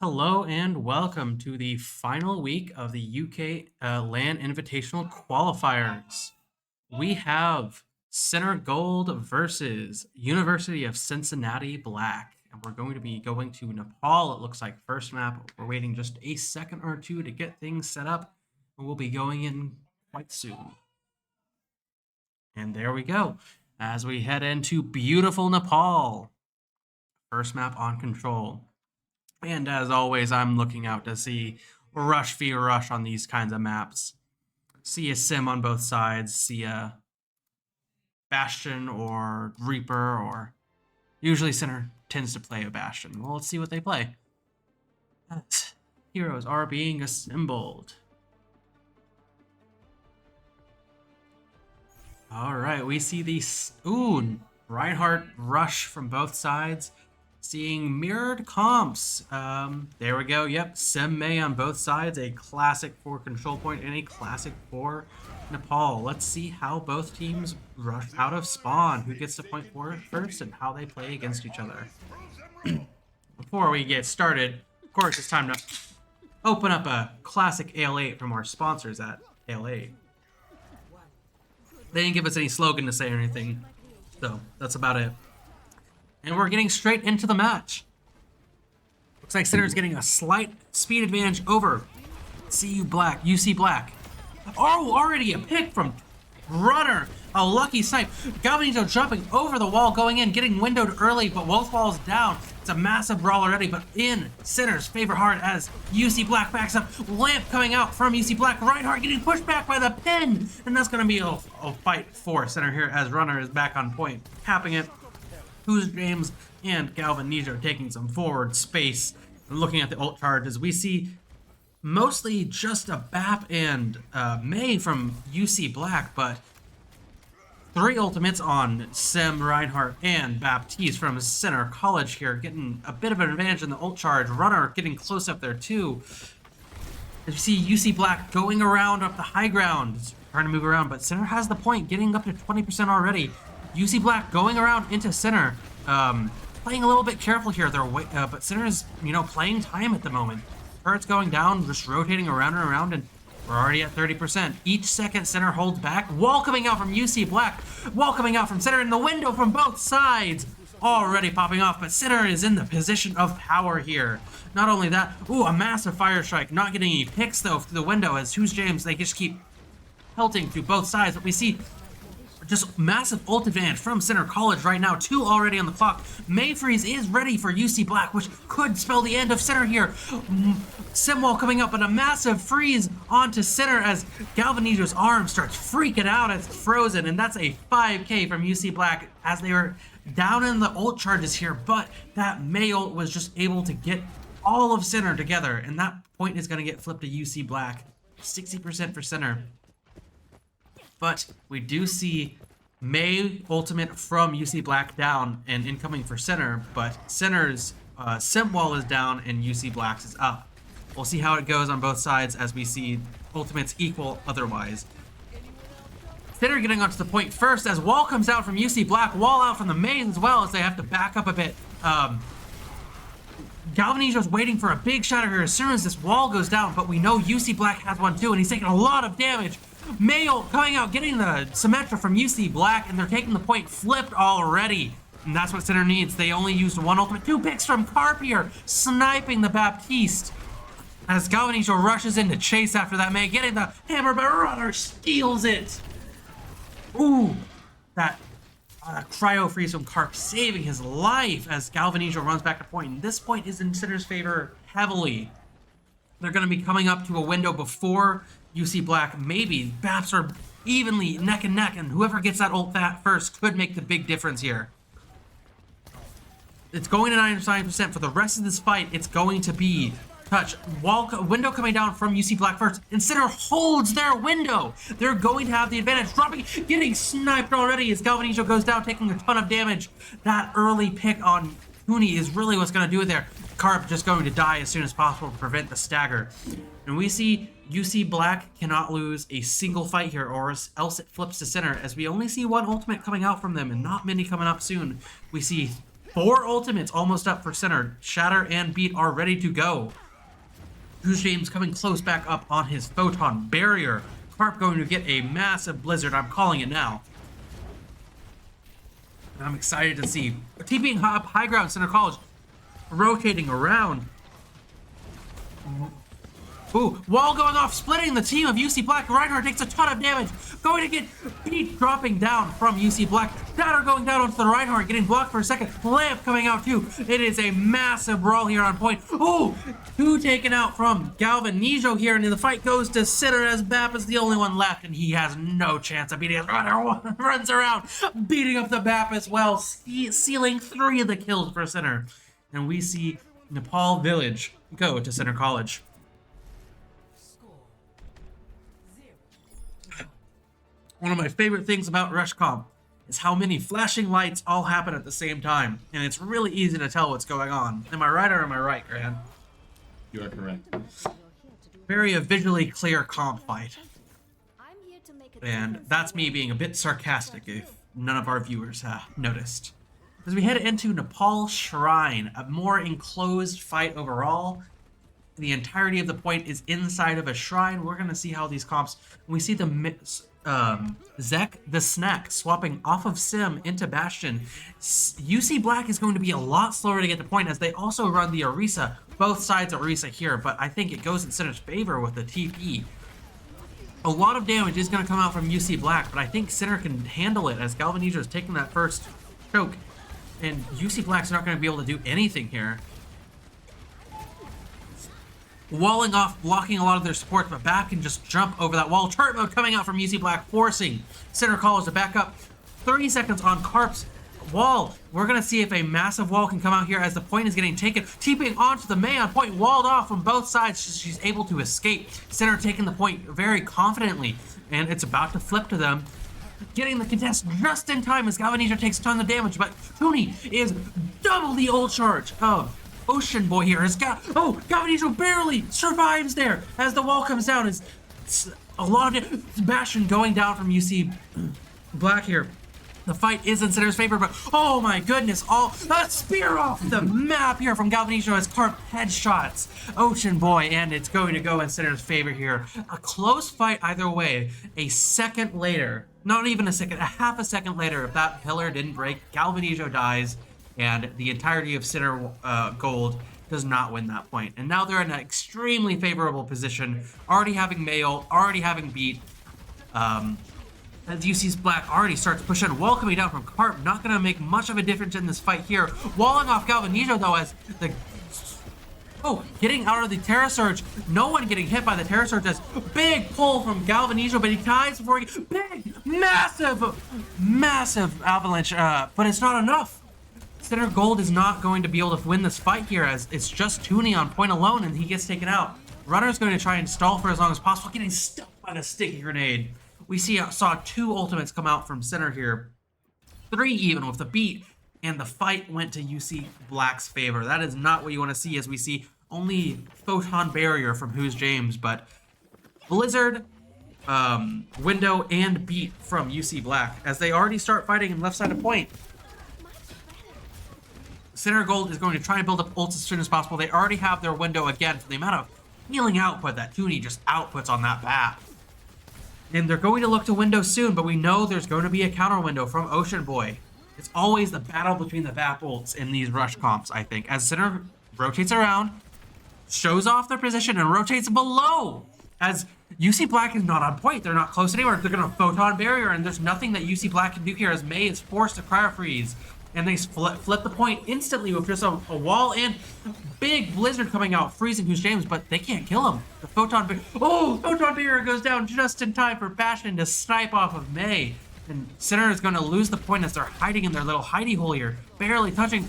Hello and welcome to the final week of the UK LAN Invitational Qualifiers. We have Center Gold versus University of Cincinnati Black. And we're going to be going to Nepal, it looks like, first map. We're waiting just a second or two to get things set up. And we'll be going in quite soon. And there we go. As we head into beautiful Nepal. First map on control. And as always, I'm looking out to see rush v rush on these kinds of maps. See a sim on both sides, see a Bastion or Reaper, or usually Center tends to play a Bastion. Well, let's see what they play. As heroes are being assembled. All right, we see the Reinhardt rush from both sides. Seeing mirrored comps. There we go. Yep, Sim May on both sides. A classic for control point and a classic for Nepal. Let's see how both teams rush out of spawn. Who gets to point for first and how they play against each other. Before we get started, of course, it's time to open up a classic AL8 from our sponsors at AL8. They didn't give us any slogan to say or anything, so that's about it. And we're getting straight into the match. Looks like Center's getting a slight speed advantage over UC Black. Oh, already a pick from Runner. A lucky snipe. Galvanito jumping over the wall, going in, getting windowed early, but both walls down. It's a massive brawl already, but in Center's favor hard as UC Black backs up. Lamp coming out from UC Black. Reinhardt getting pushed back by the pin. And that's going to be a fight for Center here as Runner is back on point, capping it. Who's James and Galvanito taking some forward space. And looking at the ult charges, we see mostly just a BAP and May from UC Black, but 3 ultimates on Sim, Reinhardt, and Baptiste from Center College here, getting a bit of an advantage in the ult charge. Runner getting close up there too. As you see UC Black going around up the high ground, trying to move around, but Center has the point, getting up to 20% already. UC Black going around into Center, playing a little bit careful here. But Center is, playing time at the moment. Turret's going down, just rotating around and around, and we're already at 30%. Each second Center holds back. Wall coming out from UC Black. Wall coming out from Center in the window from both sides. Already popping off, but Center is in the position of power here. Not only that, a massive fire strike. Not getting any picks, though, through the window as Who's James, they just keep pelting through both sides. But we see just massive ult advantage from Center College right now. 2 already on the clock. Mayfreeze is ready for UC Black, which could spell the end of Center here. Simwall coming up, but a massive freeze onto Center as Galvanito's arm starts freaking out as it's frozen, and that's a 5k from UC Black as they were down in the ult charges here, but that May ult was just able to get all of Center together, and that point is going to get flipped to UC Black. 60% for Center. But we do see May ultimate from UC Black down and incoming for Center, but Center's Sim wall is down and UC Black's is up. We'll see how it goes on both sides as we see ultimates equal otherwise. Center getting onto the point first as wall comes out from UC Black, wall out from the main as well as they have to back up a bit. Galvanito's waiting for a big shatter here as soon as this wall goes down, but we know UC Black has one too, and he's taking a lot of damage. Mayo coming out, getting the Symmetra from UC Black, and they're taking the point flipped already. And that's what Center needs. They only used 1 ultimate. 2 picks from Carp here, sniping the Baptiste. As Galvanito rushes in to chase after that May, getting the hammer, but Runner steals it. Ooh, that cryo freeze from Carp saving his life as Galvanito runs back to point. And this point is in Center's favor heavily. They're going to be coming up to a window before UC Black. Maybe Baps are evenly neck and neck, and whoever gets that ult first could make the big difference here. It's going to 99% for the rest of this fight. It's going to be touch. Window coming down from UC Black first, and Center holds their window. They're going to have the advantage. Dropping, getting sniped already as Galvanito goes down, taking a ton of damage. That early pick on Cooney is really what's going to do it there. Carp just going to die as soon as possible to prevent the stagger. And we see UC Black cannot lose a single fight here, or else it flips to Center, as we only see 1 ultimate coming out from them and not many coming up soon. We see 4 ultimates almost up for center. Shatter and Beat are ready to go. Who's James coming close back up on his photon barrier. Carp going to get a massive blizzard. I'm calling it now. And I'm excited to see. TPing up high ground, center college. Rotating around. Ooh, wall going off, splitting the team of UC Black. Reinhardt takes a ton of damage. Going to get Pete dropping down from UC Black. Shatter going down onto the Reinhardt, getting blocked for a second. Lamp coming out too. It is a massive brawl here on point. Ooh, 2 taken out from Galvin Nijo here, and the fight goes to Sitter as Bap is the only one left, and he has no chance of beating us. Runner runs around, beating up the Bap as well, sealing 3 of the kills for Center. And we see Nepal Village go to Center College. One of my favorite things about Rush Comp is how many flashing lights all happen at the same time, and it's really easy to tell what's going on. Am I right or am I right, Grant? You are correct. Very a visually clear comp fight. And that's me being a bit sarcastic if none of our viewers have noticed. As we head into Nepal Shrine, a more enclosed fight overall. The entirety of the point is inside of a shrine. We're going to see how these comps... We see the... Zek the Snack swapping off of Sim into Bastion. UC Black is going to be a lot slower to get the point as they also run the Orisa. Both sides of Orisa here, but I think it goes in Sinner's favor with the TP. A lot of damage is going to come out from UC Black, but I think Sinner can handle it as Galvanijo is taking that first choke. And UC Black's not going to be able to do anything here. Walling off, blocking a lot of their support, but Bap can just jump over that wall. Turret mode coming out from UC Black, forcing Center College to back up. 30 seconds on Carp's wall. We're going to see if a massive wall can come out here as the point is getting taken. TPing onto the May on point, walled off from both sides. She's able to escape. Center taking the point very confidently, and it's about to flip to them. Getting the contest just in time as Galvanijo takes a ton of damage, but Tony is double the ult charge of Ocean Boy here. Galvanijo barely survives there as the wall comes down. It's a lot of Bastion going down from UC Black here. The fight is in Center's favor, but oh my goodness, a spear off the map here from Galvanijo as Carp headshots Ocean Boy, and it's going to go in Center's favor here. A close fight either way. A second later, not even a second, a half a second later, if that pillar didn't break, Galvanijo dies, and the entirety of Center Gold does not win that point. And now they're in an extremely favorable position, already having Mayo, already having Beat. As UC's Black already starts pushing, wall coming down from Carp, not going to make much of a difference in this fight here. Walling off Galvanijo though as the... getting out of the Terra Surge. No one getting hit by the Terra Surge as big pull from Galvanijo, but he dies before he... Big, massive avalanche, but it's not enough. Center Gold is not going to be able to win this fight here as it's just Tooney on point alone and he gets taken out. Runner's going to try and stall for as long as possible, getting stuck by the sticky grenade. We saw 2 ultimates come out from Center here. 3 even with the Beat, and the fight went to UC Black's favor. That is not what you want to see as we see only Photon Barrier from Who's James, but Blizzard, Window, and Beat from UC Black as they already start fighting in left side of point. Center Gold is going to try and build up ults as soon as possible. They already have their window again for the amount of healing output that Tooney just outputs on that bat. And they're going to look to window soon, but we know there's going to be a counter window from Ocean Boy. It's always the battle between the VAP ults in these rush comps, I think. As Center rotates around, shows off their position, and rotates below. As UC Black is not on point. They're not close anywhere. They're going to Photon Barrier, and there's nothing that UC Black can do here as May is forced to Cryo Freeze. And they flip the point instantly with just a wall and big blizzard coming out, freezing Who's James, but they can't kill him. The Photon Barrier goes down just in time for Bastion to snipe off of May. And Center is going to lose the point as they're hiding in their little hidey hole here, barely touching.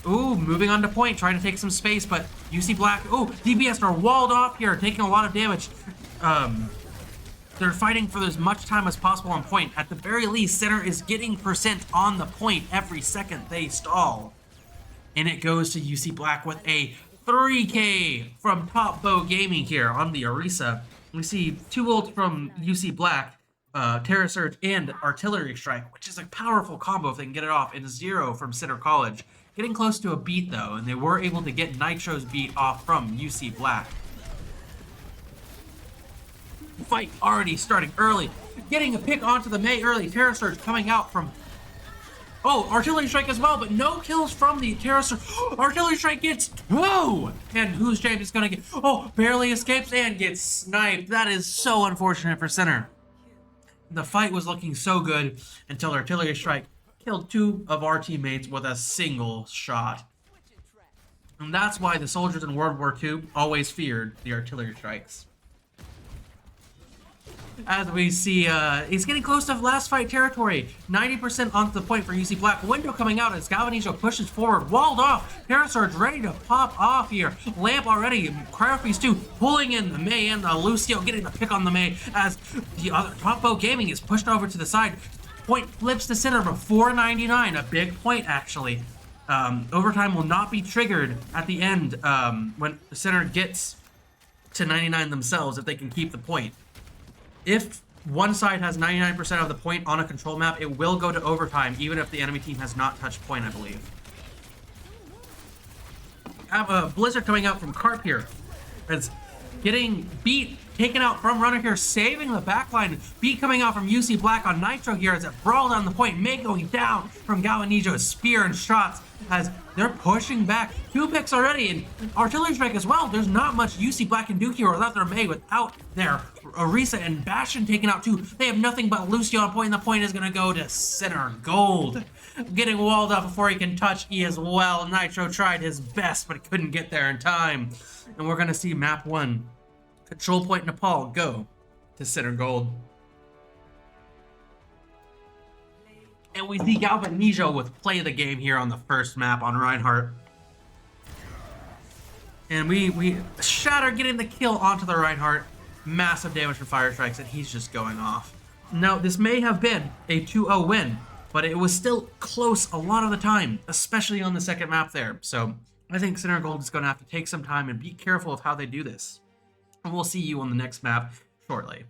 Moving on to point, trying to take some space, but UC Black, DBS are walled off here, taking a lot of damage. They're fighting for as much time as possible on point. At the very least, Center is getting percent on the point every second they stall. And it goes to UC Black with a 3K from Top Bow Gaming here on the Orisa. We see 2 ults from UC Black, Terra Surge, and Artillery Strike, which is a powerful combo if they can get it off, and 0 from Center College. getting close to a beat though, and they were able to get Nitro's beat off from UC Black. Fight already starting early. Getting a pick onto the Mei early. Terra Surge coming out from... Oh, Artillery Strike as well, but no kills from the Terra Surge. Artillery Strike gets 2! And who's James is going to get... Oh, barely escapes and gets sniped. That is so unfortunate for Sinner. The fight was looking so good until Artillery Strike killed 2 of our teammates with a single shot. And that's why the soldiers in World War II always feared the Artillery Strikes. As we see, he's getting close to last fight territory. 90% onto the point for UC Black. Window coming out as Galvanizo pushes forward. Walled off. Terra Surge ready to pop off here. Lamp already. Cryophies too. Pulling in the Mei and the Lucio getting the pick on the Mei as the other Top Bow Gaming is pushed over to the side. Point flips to center before 99. A big point, actually. Overtime will not be triggered at the end when the center gets to 99 themselves if they can keep the point. If one side has 99% of the point on a control map, it will go to overtime, even if the enemy team has not touched point, I believe. Have a Blizzard coming out from Carp here. It's getting beat, taken out from Runner here, saving the backline. Beat coming out from UC Black on Nitro here as it brawled on the point. Mei going down from Galvanizo's spear and shots as they're pushing back. 2 picks already, and Artillery Strike as well. There's not much UC Black can do here without their Mei, without their Orisa and Bastion taken out too. They have nothing but Lucio on point, and the point is going to go to Center Gold. Getting walled up before he can touch E as well. Nitro tried his best, but couldn't get there in time. And we're going to see map 1, Control Point Nepal, go to Center Gold. And we see Galvanizo with play of the game here on the first map on Reinhardt. And we Shatter getting the kill onto the Reinhardt. Massive damage from Fire Strikes, and he's just going off. Now, this may have been a 2-0 win, but it was still close a lot of the time, especially on the second map there. So I think Center Gold is going to have to take some time and be careful of how they do this. And we'll see you on the next map shortly.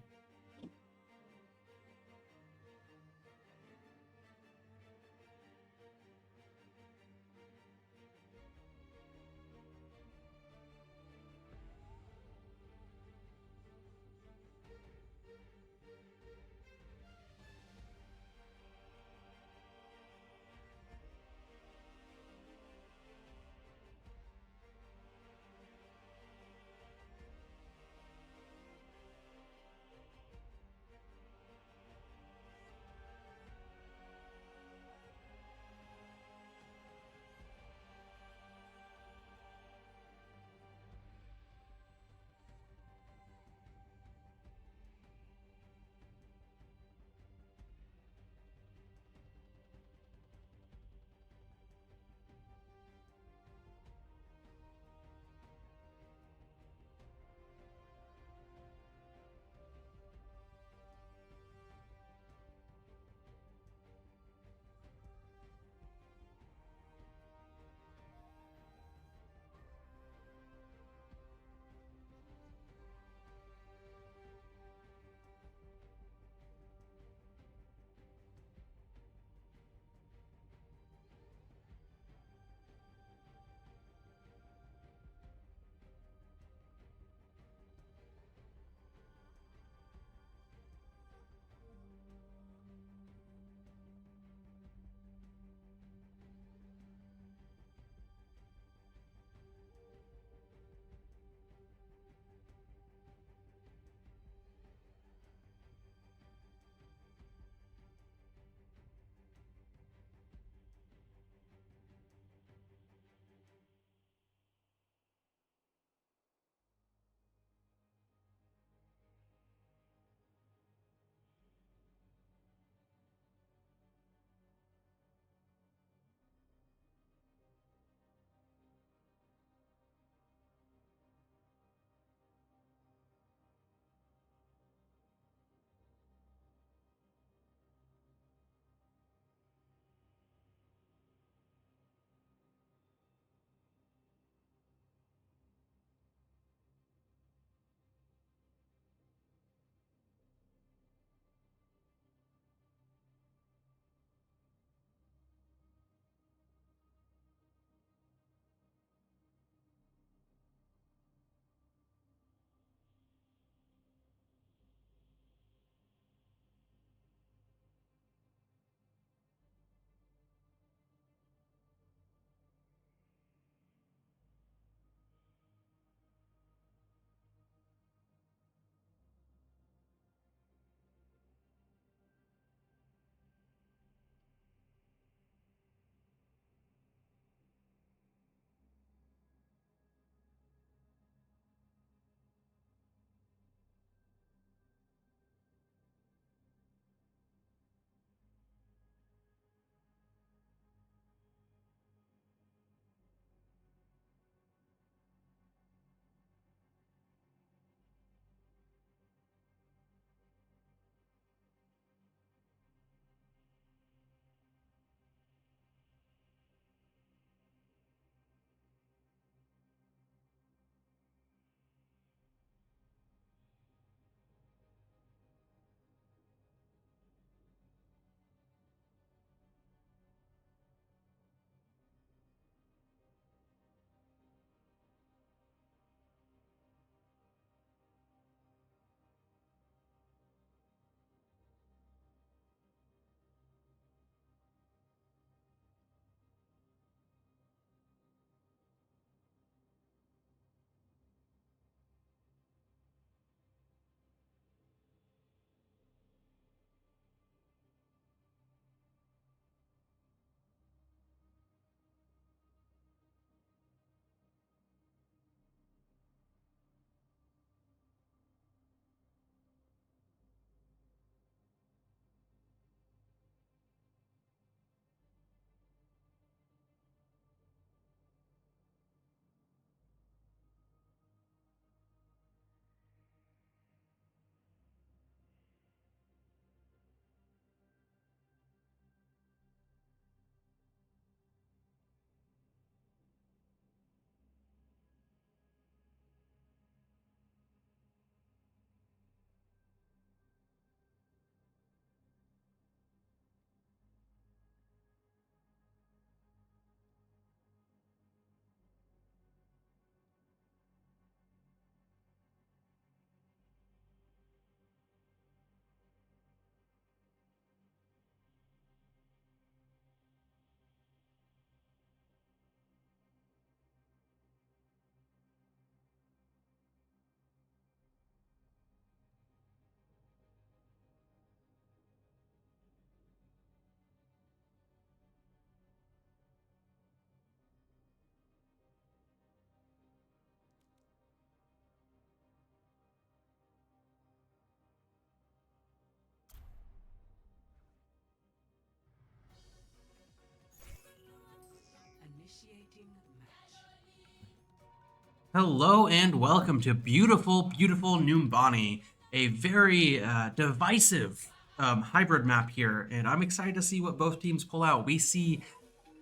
Hello and welcome to beautiful Numbani, a very divisive hybrid map here, and I'm excited to see what both teams pull out. We see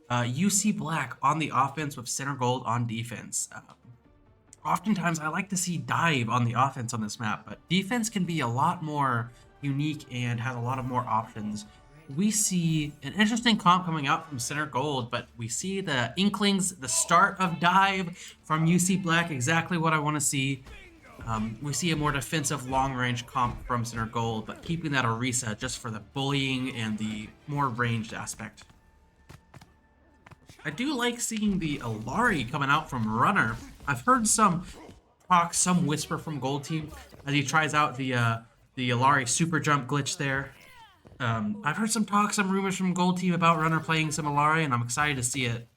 UC Black on the offense with Center Gold on defense. Oftentimes I like to see Dive on the offense on this map, but defense can be a lot more unique and has a lot of more options. We see an interesting comp coming out from Center Gold, but we see the inklings, the start of Dive from UC Black, exactly what I want to see. We see a more defensive long-range comp from Center Gold, but keeping that Orisa just for the bullying and the more ranged aspect. I do like seeing the Alari coming out from Runner. I've heard some talk, some whisper from Gold Team as he tries out the Alari super jump glitch there. I've heard some talk, some rumors from Gold Team about Runner playing some Alari, and I'm excited to see it.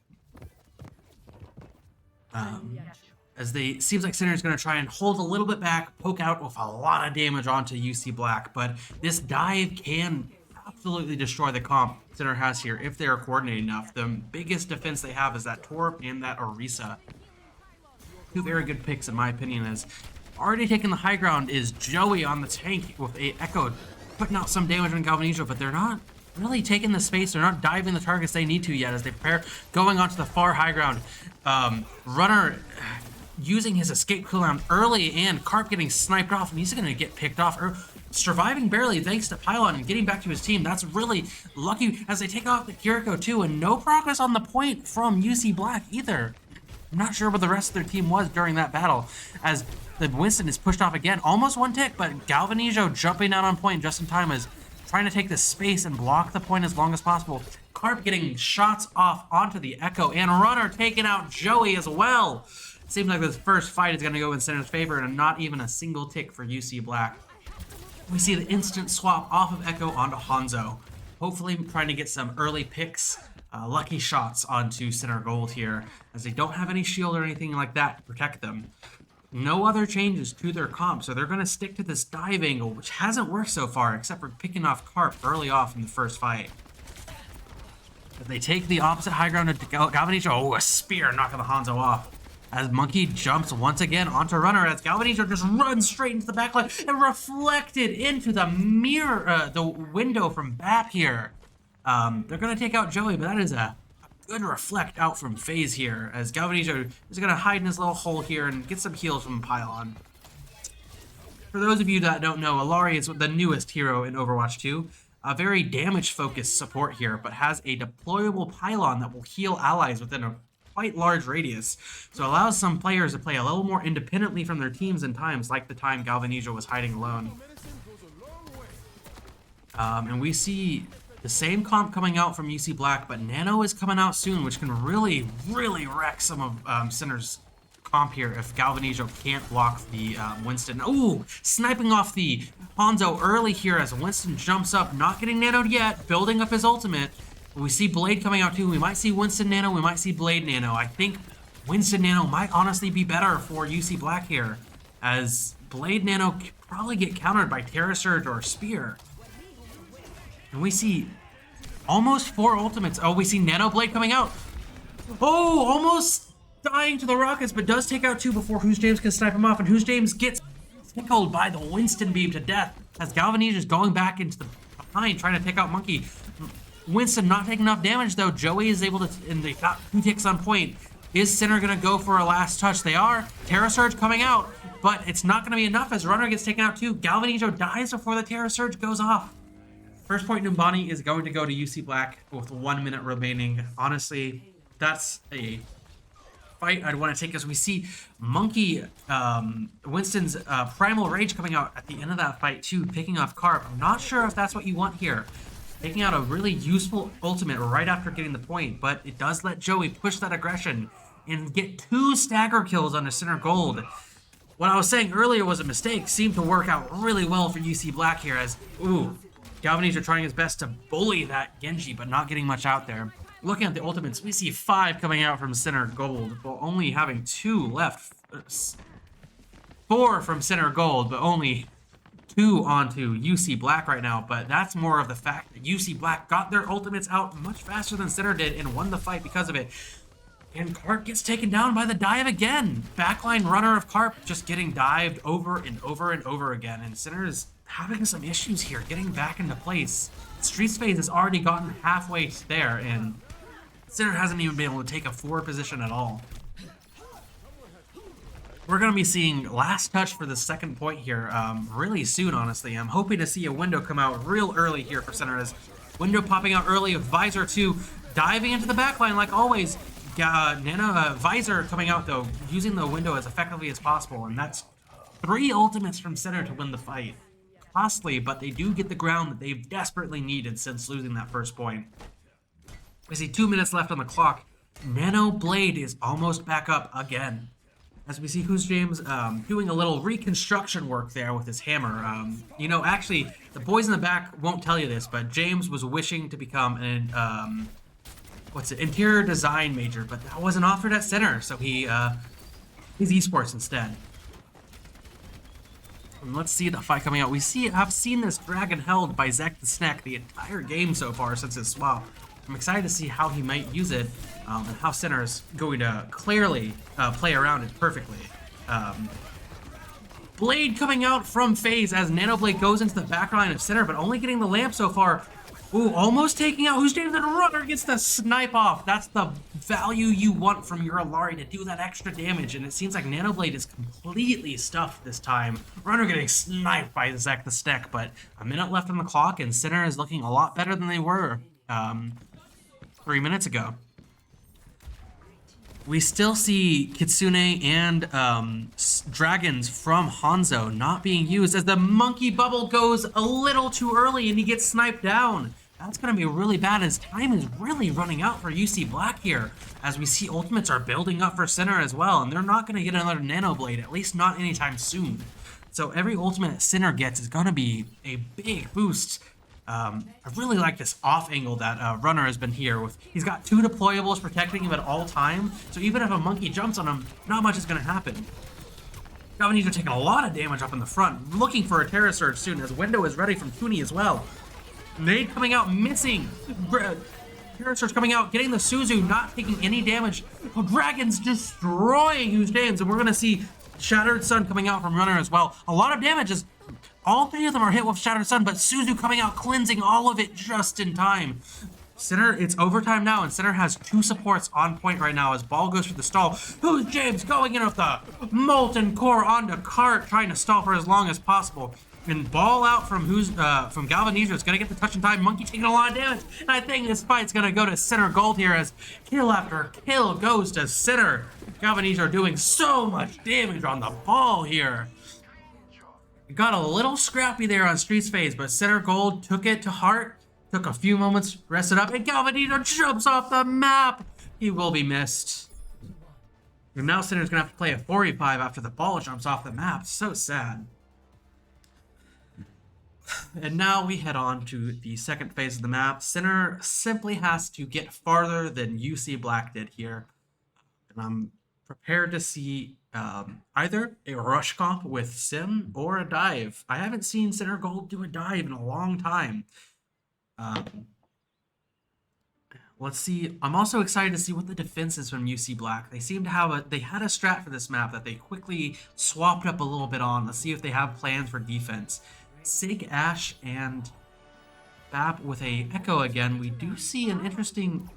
Seems like Center is going to try and hold a little bit back, poke out with a lot of damage onto UC Black, but this dive can absolutely destroy the comp Center has here if they're coordinated enough. The biggest defense they have is that Torp and that Orisa. Two very good picks in my opinion. Is already taking the high ground is Joey on the tank with a Echo, putting out some damage on Galvanizo, but they're not really taking the space. They're not diving the targets they need to yet as they prepare going onto the far high ground. Runner using his escape cooldown early and Carp getting sniped off, and he's going to get picked off. Surviving barely thanks to Pylon and getting back to his team. That's really lucky as they take off the Kiriko too, and no progress on the point from UC Black either. I'm not sure what the rest of their team was during that battle as the Winston is pushed off again. Almost one tick, but Galvanizo jumping out on point just in time is trying to take the space and block the point as long as possible. Carp getting shots off onto the Echo, and Runner taking out Joey as well. Seems like this first fight is going to go in Center's favor, and not even a single tick for UC Black. We see the instant swap off of Echo onto Hanzo. Hopefully trying to get some early picks, lucky shots onto Center Gold here, as they don't have any shield or anything like that to protect them. No other changes to their comp, so they're going to stick to this dive angle, which hasn't worked so far, except for picking off Carp early off in the first fight. But they take the opposite high ground to Galvanizo. Oh, a spear knocking the Hanzo off. As Monkey jumps once again onto Runner, as Galvanizo just runs straight into the backline and reflected into the mirror, the window from BAP here. They're going to take out Joey, but that is a good reflect out from FaZe here, as Galvanizo is going to hide in his little hole here and get some heals from Pylon. For those of you that don't know, Alari is the newest hero in Overwatch 2. A very damage-focused support here, but has a deployable Pylon that will heal allies within a quite large radius, so it allows some players to play a little more independently from their teams in times, like the time Galvanizo was hiding alone. And we see the same comp coming out from UC Black, but Nano is coming out soon, which can really wreck some of Center's comp here if Galvanizo can't block the Winston. Ooh, sniping off the Hanzo early here as Winston jumps up, not getting nanoed yet, building up his ultimate. We see Blade coming out too. We might see Winston Nano. We might see Blade Nano. I think Winston Nano might honestly be better for UC Black here, as Blade Nano could probably get countered by Terra Surge or Spear. And we see almost 4 ultimates. Oh, we see Nano Blade coming out. Oh, almost dying to the rockets, but does take out 2 before Who's James can snipe him off. And Who's James gets tickled by the Winston beam to death as Galvanizo is going back into the behind, trying to take out Monkey. Winston not taking enough damage though. Joey is able to, and they got 2 ticks on point. Is Center gonna go for a last touch? They are. Terra Surge coming out, but it's not gonna be enough as Runner gets taken out too. Galvanizo dies before the Terra Surge goes off. First point Numbani is going to go to UC Black with 1 minute remaining. Honestly, that's a fight I'd want to take as we see Monkey, Winston's Primal Rage coming out at the end of that fight too, picking off Carp. I'm not sure if that's what you want here. Taking out a really useful ultimate right after getting the point, but it does let Joey push that aggression and get 2 stagger kills on the Center Gold. What I was saying earlier was a mistake, seemed to work out really well for UC Black here as, ooh, Galvanizo trying his best to bully that Genji, but not getting much out there. Looking at the ultimates, we see 5 coming out from Center Gold, but only having 2 left. 4 from Center Gold, but only 2 onto UC Black right now, but that's more of the fact that UC Black got their ultimates out much faster than Center did and won the fight because of it. And Carp gets taken down by the dive again. Backline runner of Carp just getting dived over and over and over again. And Sinner is having some issues here, getting back into place. Streets Phase has already gotten halfway there, and Sinner hasn't even been able to take a forward position at all. We're going to be seeing last touch for the second point here really soon, honestly. I'm hoping to see a window come out real early here for Sinner. As window popping out early, Visor 2 diving into the backline like always. Visor coming out, though, using the window as effectively as possible. And that's 3 ultimates from Sinner to win the fight. Costly, but they do get the ground that they've desperately needed since losing that first point. We see 2 minutes left on the clock. Nano Blade is almost back up again. As we see Who's James doing a little reconstruction work there with his hammer. You know, actually, the boys in the back won't tell you this, but James was wishing to become an interior design major, but that wasn't offered at Center, so he's esports instead. And let's see the fight coming out. I've seen this dragon held by Zach the Snack the entire game so far since his swap. I'm excited to see how he might use it, and how Center is going to clearly play around it perfectly. Blade coming out from FaZe as Nanoblade goes into the back line of Center, but only getting the lamp so far. Ooh, almost taking out Who's James, and runner gets the snipe off. That's the value you want from your Alari, to do that extra damage, and it seems like Nanoblade is completely stuffed this time. Runner getting sniped by Zach the Snack, but a minute left on the clock, and Center is looking a lot better than they were 3 minutes ago. We still see Kitsune and dragons from Hanzo not being used as the monkey bubble goes a little too early and he gets sniped down. That's going to be really bad as time is really running out for UC Black here, as we see ultimates are building up for Sinner as well, and they're not going to get another Nano Blade, at least not anytime soon. So every ultimate Sinner gets is going to be a big boost. I really like this off angle that Runner has been here with. He's got 2 deployables protecting him at all time, so even if a monkey jumps on him, not much is going to happen. Galvanese are taking a lot of damage up in the front, looking for a Terra Surge soon, as Window is ready from Tooney as well. Nade coming out, missing. Terra Surge coming out, getting the Suzu, not taking any damage. Oh, Dragons destroying Who's James, and we're going to see Shattered Sun coming out from Runner as well. A lot of damage as all 3 of them are hit with Shattered Sun, but Suzu coming out, cleansing all of it just in time. Center, it's overtime now, and Center has 2 supports on point right now as ball goes for the stall. Who's James going in with the Molten Core onto Cart, trying to stall for as long as possible. And ball out from Galvanizer is going to get the touch in time. Monkey taking a lot of damage. And I think this fight's going to go to Center Gold here as kill after kill goes to Center. Galvanizer doing so much damage on the ball here. It got a little scrappy there on Streets Phase, but Center Gold took it to heart. Took a few moments, rested up, and Galvanizer jumps off the map. He will be missed. And now Center's going to have to play a 4v5 after the ball jumps off the map. So sad. And now we head on to the second phase of the map. Center simply has to get farther than UC Black did here. And I'm prepared to see either a rush comp with Sim or a dive. I haven't seen Center Gold do a dive in a long time. Let's see. I'm also excited to see what the defense is from UC Black. They seem to have they had a strat for this map that they quickly swapped up a little bit on. Let's see if they have plans for defense. Sig, Ash, and Bap with a Echo again. We do see an interesting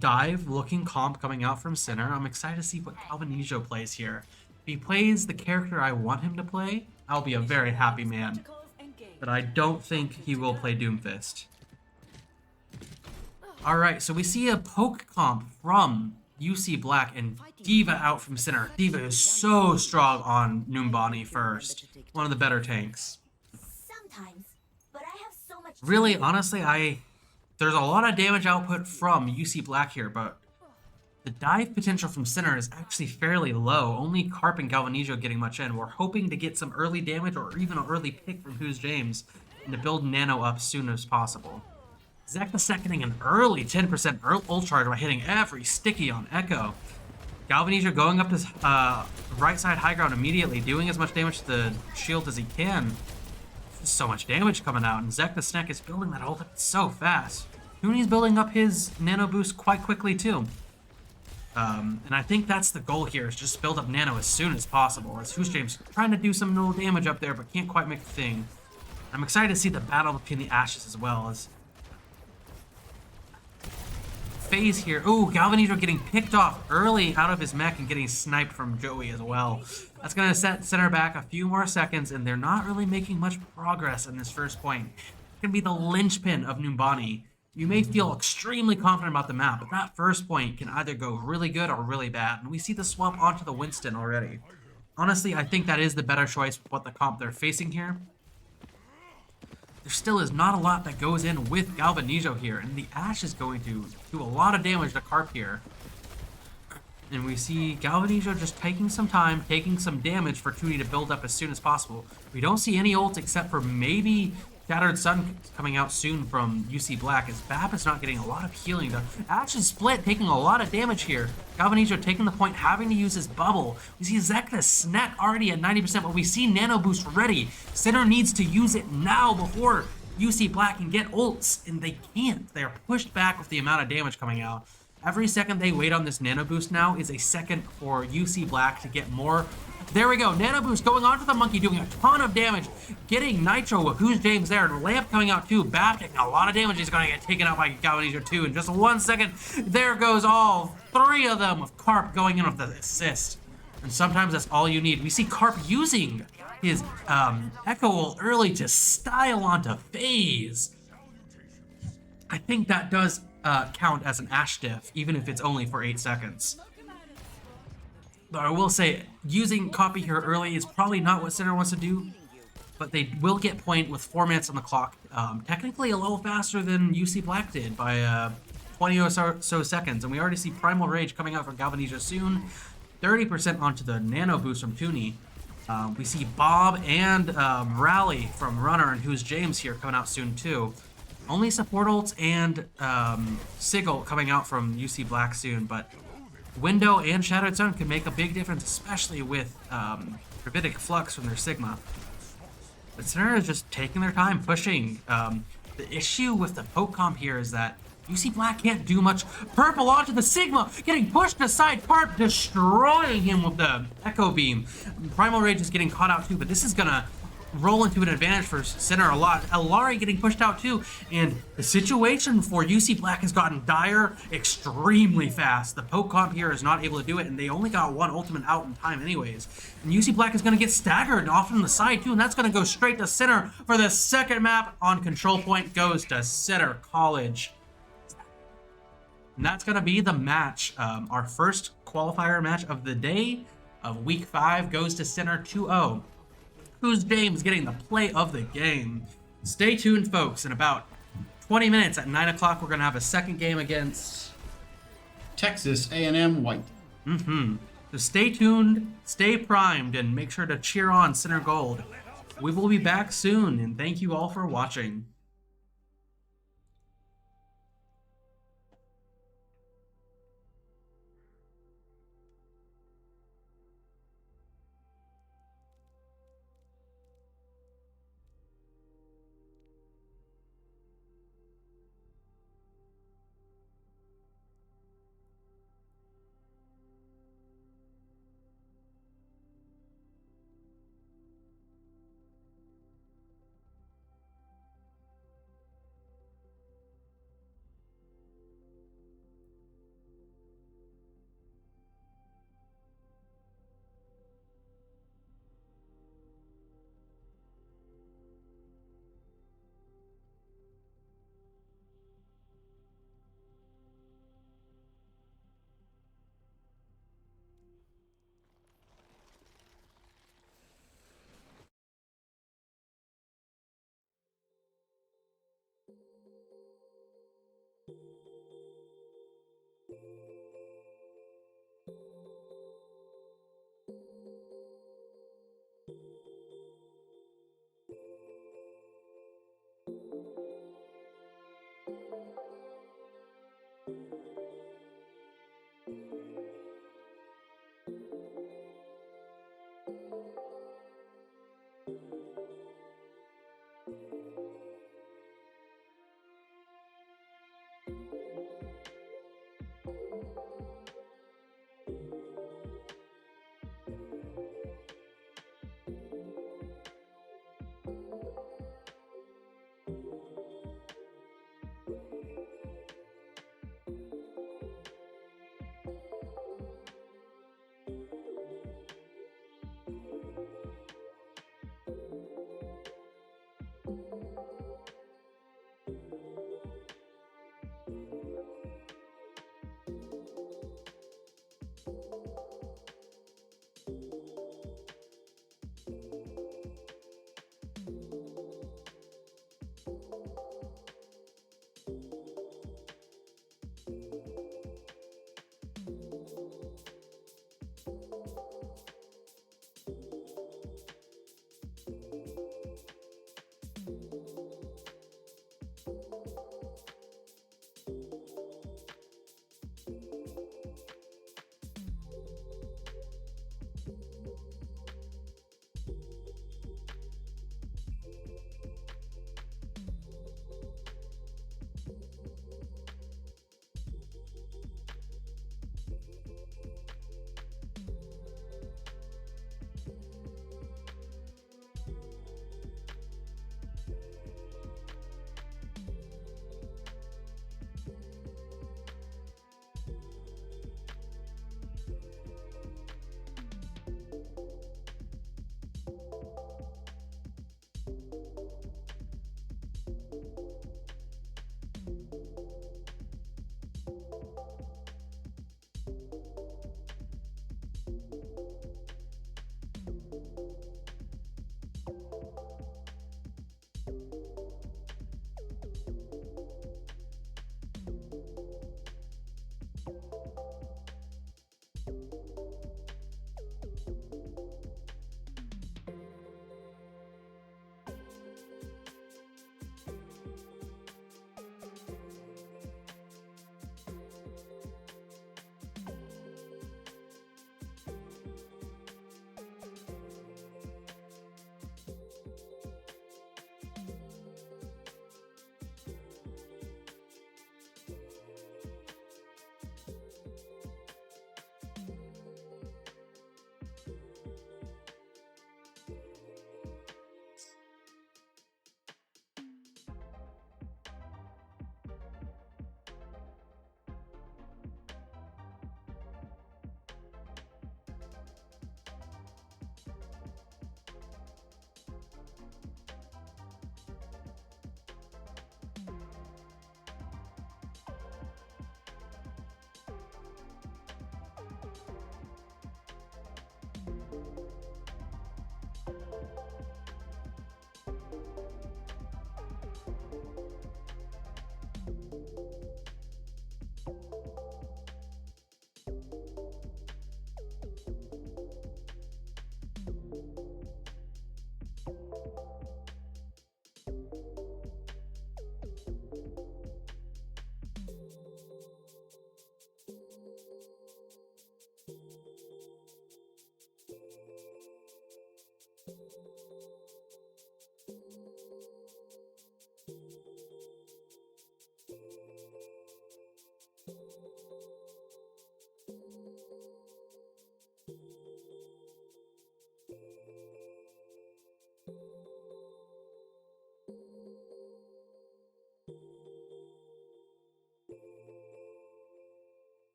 dive-looking comp coming out from Center. I'm excited to see what Calvinizo plays here. If he plays the character I want him to play, I'll be a very happy man. But I don't think he will play Doomfist. Alright, so we see a poke comp from UC Black and D.Va out from Center. D.Va is so strong on Numbani first. One of the better tanks. Really, honestly, there's a lot of damage output from UC Black here, but the dive potential from Center is actually fairly low. Only Carp and Galvanizo getting much in. We're hoping to get some early damage or even an early pick from Who's James and to build Nano up as soon as possible. Zach the seconding an early 10% ult charge by hitting every sticky on Echo. Galvanizo going up his right side high ground immediately, doing as much damage to the shield as he can. So much damage coming out, and Zach the Snack is building that ult so fast. Tooney's building up his nano boost quite quickly too. And I think that's the goal here, is just build up nano as soon as possible. As Who's James trying to do some little damage up there, but can't quite make the thing. I'm excited to see the battle between the Ashes as well. As phase here. Ooh, Galvanizo getting picked off early out of his mech and getting sniped from Joey as well. That's going to set center back a few more seconds, and they're not really making much progress in this first point. It's going to be the linchpin of Numbani. You may feel extremely confident about the map, but that first point can either go really good or really bad. And we see the swap onto the Winston already. Honestly, I think that is the better choice with what the comp they're facing here. There still is not a lot that goes in with Galvanizo here, and the Ash is going to do a lot of damage to Carp here. And we see Galvanizo just taking some time, taking some damage for Toonie to build up as soon as possible. We don't see any ults except for maybe Shattered Sun coming out soon from UC Black, as Bap is not getting a lot of healing. The Ash is split, taking a lot of damage here. Galvanizo taking the point, having to use his bubble. We see Zekna's snack already at 90%, but we see Nano Boost ready. Center needs to use it now before UC Black can get ults, and they can't. They are pushed back with the amount of damage coming out. Every second they wait on this Nano Boost now is a second for UC Black to get more. There we go, Nano Boost going on to the Monkey, doing a ton of damage, getting Nitro with Who's James there, and Lamp coming out too. Bap taking a lot of damage. He's going to get taken out by Galvanizo too in just 1 second. There goes all 3 of them, with Carp going in with the assist. And sometimes that's all you need. We see Carp using his Echo Ult early to style onto FaZe. I think that does count as an Ash diff, even if it's only for 8 seconds. But I will say, using Copy here early is probably not what Center wants to do, but they will get point with 4 minutes on the clock. Technically a little faster than UC Black did by 20 or so seconds, and we already see Primal Rage coming out from Galvanizo soon. 30% onto the Nano Boost from Toonie. We see Bob and Rally from Runner and Who's James here coming out soon too. Only support ults and Sigil coming out from UC Black soon, but Window and Shattered Sun can make a big difference, especially with Gravitic Flux from their Sigma. But Center is just taking their time, pushing. The issue with the poke comp here is that UC Black can't do much. Purple onto the Sigma, getting pushed aside, Carp destroying him with the Echo Beam. Primal Rage is getting caught out too, but this is gonna roll into an advantage for Center a lot. Alari getting pushed out too, and the situation for UC Black has gotten dire extremely fast. The poke comp here is not able to do it, and they only got 1 ultimate out in time anyways. And UC Black is going to get staggered off on the side too, and that's going to go straight to Center for the second map on control point goes to Center College. And that's going to be the match. Our first qualifier match of the day of week 5 goes to Center 2-0. Who's James getting the play of the game. Stay tuned, folks. In about 20 minutes at 9 o'clock, we're going to have a second game against Texas A&M White. So stay tuned, stay primed, and make sure to cheer on Center Gold. We will be back soon, and thank you all for watching.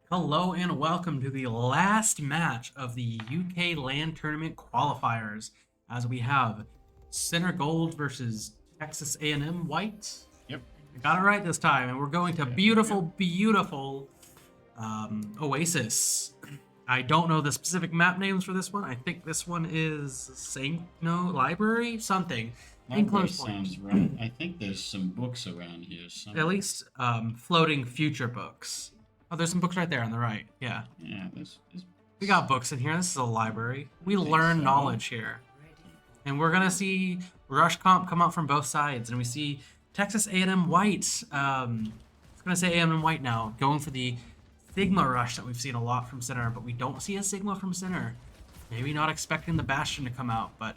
Hello and welcome to the last match of the UK LAN tournament qualifiers, as we have Center Gold versus Texas A&M White. Yep. I got it right this time, and we're going to beautiful Oasis. I don't know the specific map names for this one. I think this one is Library, something. Library sounds right. I think there's some books around here somewhere. At least floating future books. Oh, there's some books right there on the right. Yeah. Yeah, there's We got books in here. This is a library. We learn knowledge here. And we're going to see Rush Comp come out from both sides. And we see Texas A&M White. I was going to say A&M White now, going for the Sigma Rush that we've seen a lot from Center, but we don't see a Sigma from Center. Maybe not expecting the Bastion to come out, but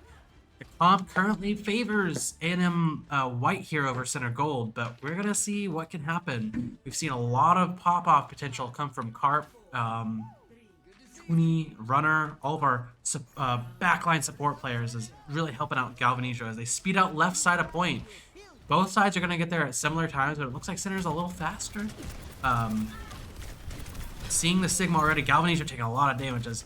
the comp currently favors A&M White here over Center Gold, but we're going to see what can happen. We've seen a lot of pop-off potential come from Carp, Tooney, Runner, all of our backline support players is really helping out Galvanisio as they speed out left side of point. Both sides are going to get there at similar times, but it looks like Center's a little faster. Seeing the Sigma already, Galvanisio taking a lot of damage as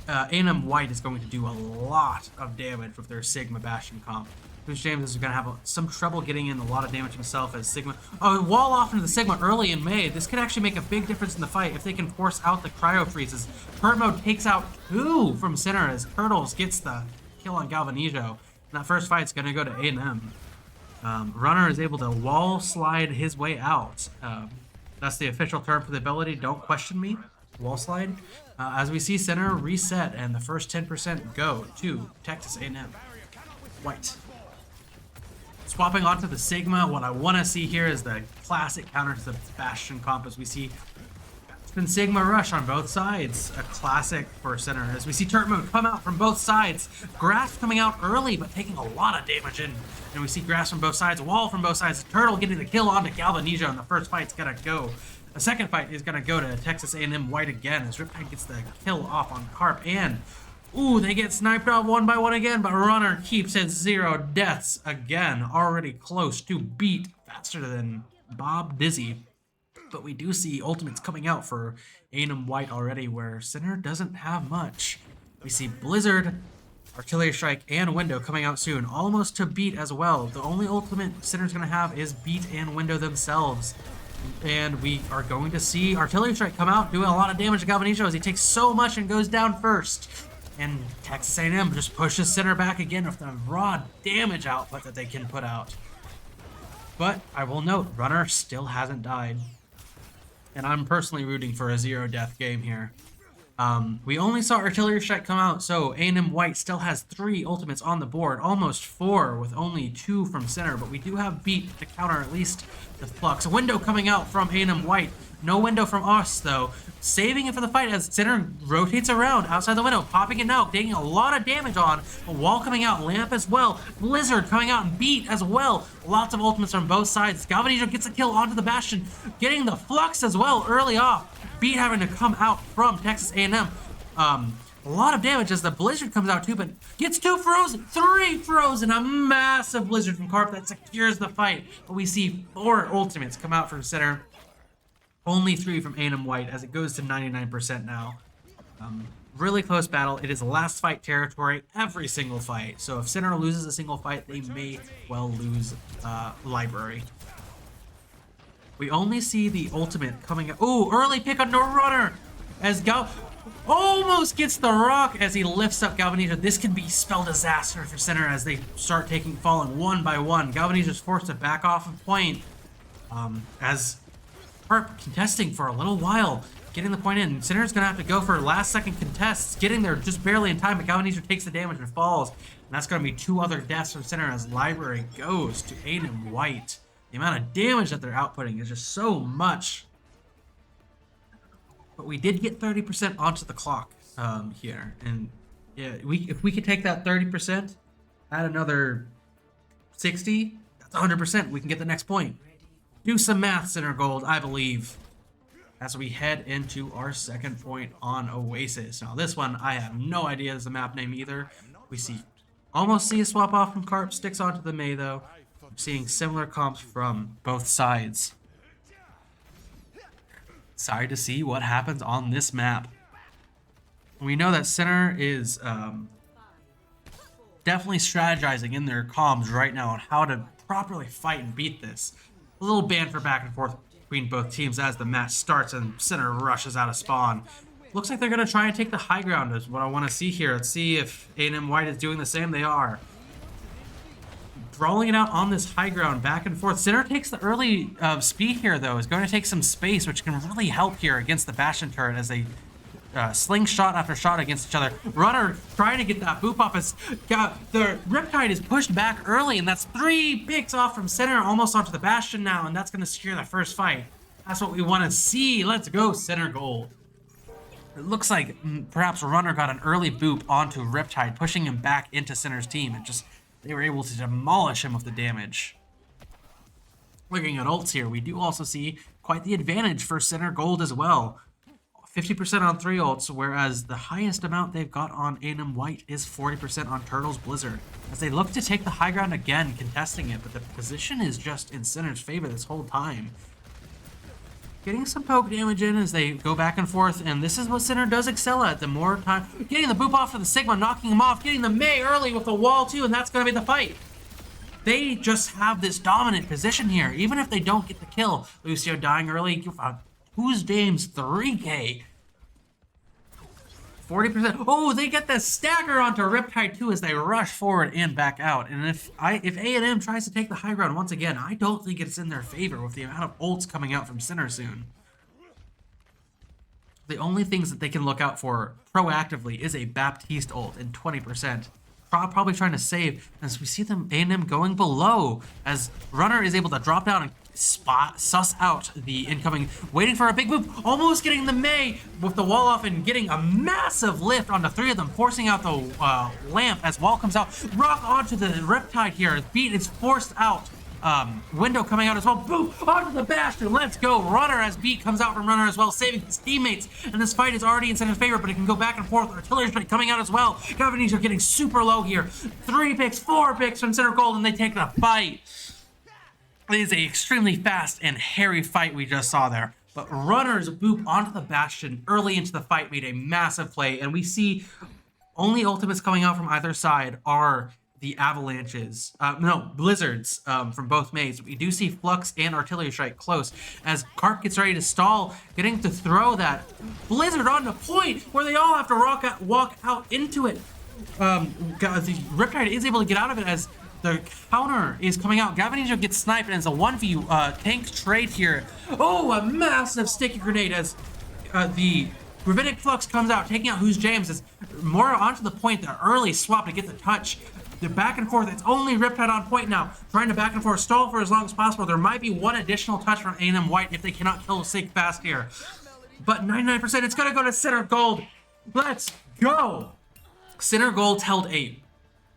A&M White is going to do a lot of damage with their Sigma Bastion comp. Bruce James is going to have some trouble getting in a lot of damage himself as Sigma. Oh, wall off into the Sigma early in May. This could actually make a big difference in the fight if they can force out the cryo freezes. Hurt mode takes out 2 from Center as Turtles gets the kill on Galvanisio. And that first fight's going to go to A&M. Runner is able to wall slide his way out. That's the official term for the ability. Don't question me. Wall slide. As we see Center reset and the first 10% go to Texas A&M White. Swapping onto the Sigma, what I want to see here is the classic counter to the Bastion comp as we see Bastion Sigma Rush on both sides. A classic for Center as we see Turret Mode come out from both sides. Grasp coming out early but taking a lot of damage in. And we see Grasp from both sides, Wall from both sides. Turtle getting the kill onto Galvanisio, and the first fight's going to go. The second fight is going to go to Texas A&M White again as Riptide gets the kill off on Carp. And, ooh, they get sniped out one by one again, but Runner keeps his 0 deaths again. Already close to beat faster than Bob Dizzy. But we do see ultimates coming out for A&M White already, where Center doesn't have much. We see Blizzard, Artillery Strike, and Window coming out soon, almost to beat as well. The only ultimate Center's going to have is beat and Window themselves. And we are going to see Artillery Strike come out, doing a lot of damage to Galvanisio as he takes so much and goes down first. And Texas A&M just pushes Center back again with the raw damage output that they can put out. But I will note, Runner still hasn't died. And I'm personally rooting for a 0 death game here. We only saw Artillery Strike come out, so A&M White still has 3 ultimates on the board, almost 4 with only 2 from Center, but we do have beat to counter at least the Flux. A Window coming out from A&M White, no Window from us though, saving it for the fight as Center rotates around outside the window, popping it out, taking a lot of damage on. A Wall coming out, Lamp as well, Blizzard coming out and beat as well. Lots of ultimates from both sides. Galvanisio gets a kill onto the Bastion, getting the Flux as well early off. Beat having to come out from Texas A&M. A lot of damage as the Blizzard comes out too, but gets 2 frozen, 3 frozen, a massive Blizzard from Carp that secures the fight. But we see 4 ultimates come out from Center. Only 3 from A&M White as it goes to 99% now. Really close battle. It is last fight territory every single fight. So if Center loses a single fight, they may well lose Library. We only see the ultimate coming out. Ooh, early pick on the Runner as Gal almost gets the rock as he lifts up Galvanisio. This can be spell disaster for Center as they start falling one by one. Galvanisio's forced to back off of point as Carp contesting for a little while, getting the point in. Center's gonna have to go for last second contests, getting there just barely in time, but Galvanisio takes the damage and falls. And that's gonna be 2 other deaths from Center as Library goes to A&M White. The amount of damage that they're outputting is just so much. But we did get 30% onto the clock here. And yeah, if we could take that 30%, add another 60, that's 100%. We can get the next point. Do some maths in our gold, I believe, as we head into our second point on Oasis. Now this one, I have no idea is the map name either. We almost see a swap off from Carp, sticks onto the May though. I'm seeing similar comps from both sides. Excited to see what happens on this map. We know that Center is definitely strategizing in their comms right now on how to properly fight and beat this. A little banter back and forth between both teams as the match starts and Center rushes out of spawn. Looks like they're going to try and take the high ground is what I want to see here. Let's see if A&M White is doing the same. They are. Rolling it out on this high ground back and forth. Center takes the early speed here, though. Is going to take some space, which can really help here against the Bastion turret as they slingshot after shot against each other. Runner trying to get that boop off. The Riptide is pushed back early, and that's 3 picks off from Center almost onto the Bastion now, and that's going to secure the first fight. That's what we want to see. Let's go, Center Gold. It looks like perhaps Runner got an early boop onto Riptide, pushing him back into Center's team, and just they were able to demolish him with the damage. Looking at ults here, we do also see quite the advantage for Center Gold as well. 50% on 3 ults, whereas the highest amount they've got on A&M White is 40% on Turtle's Blizzard. As they look to take the high ground again, contesting it, but the position is just in Center's favor this whole time. Getting some poke damage in as they go back and forth, and this is what Center does excel at. The more time, getting the boop off of the Sigma, knocking him off, getting the Mei early with the wall too, and that's going to be the fight. They just have this dominant position here, even if they don't get the kill. Lucio dying early. Who's James 3K? 40%. Oh, they get the stagger onto Riptide too as they rush forward and back out. And if A&M tries to take the high ground once again, I don't think it's in their favor with the amount of ults coming out from Center soon. The only things that they can look out for proactively is a Baptiste ult and 20%. Probably trying to save as we see them A&M going below as Runner is able to drop down and suss out the incoming, waiting for a big move, almost getting the Mei with the wall off and getting a massive lift onto 3 of them, forcing out the lamp as wall comes out. Rock onto the Riptide here. Beat is forced out. Window coming out as well. Boom! Onto the Bastion. Let's go. Runner as Beat comes out from Runner as well, saving his teammates. And this fight is already in Center's favor, but it can go back and forth. Artillery strike coming out as well. Gavanese are getting super low here. 3 picks, 4 picks from Center Gold, and they take the fight. It is an extremely fast and hairy fight we just saw there. But Runner's boop onto the Bastion early into the fight made a massive play, and we see only ultimates coming out from either side are the avalanches, blizzards from both Meis. We do see Flux and Artillery Strike close as Carp gets ready to stall, getting to throw that blizzard on the point where they all have to walk out into it. The Riptide is able to get out of it as the counter is coming out. Gavanese gets sniped and it's a 1v tank trade here. Oh, a massive sticky grenade as the Gravitic Flux comes out, taking out Who's James. It's more onto the point, the early swap to get the touch. The back and forth, it's only Riptide on point now, trying to back and forth, stall for as long as possible. There might be one additional touch from A&M White if they cannot kill Sig fast here. But 99%, it's going to go to Center Gold. Let's go. Center Gold held a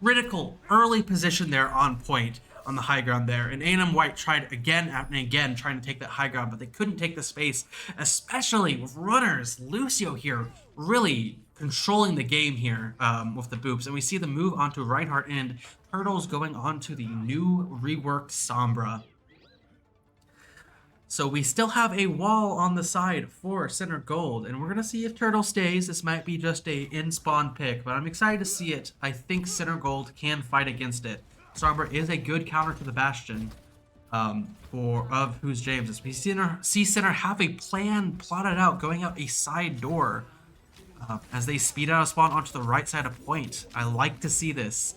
critical early position there on point on the high ground there. And A&M White tried again and again trying to take that high ground, but they couldn't take the space, especially with Runners. Lucio here really controlling the game here with the boops. And we see the move onto Reinhardt and Turtles going on to the new reworked Sombra. So we still have a wall on the side for Center Gold, and we're going to see if Turtle stays. This might be just a in-spawn pick, but I'm excited to see it. I think Center Gold can fight against it. Sombra is a good counter to the Bastion of Who's James. As we see Center have a plan plotted out, going out a side door as they speed out of spawn onto the right side of point. I like to see this.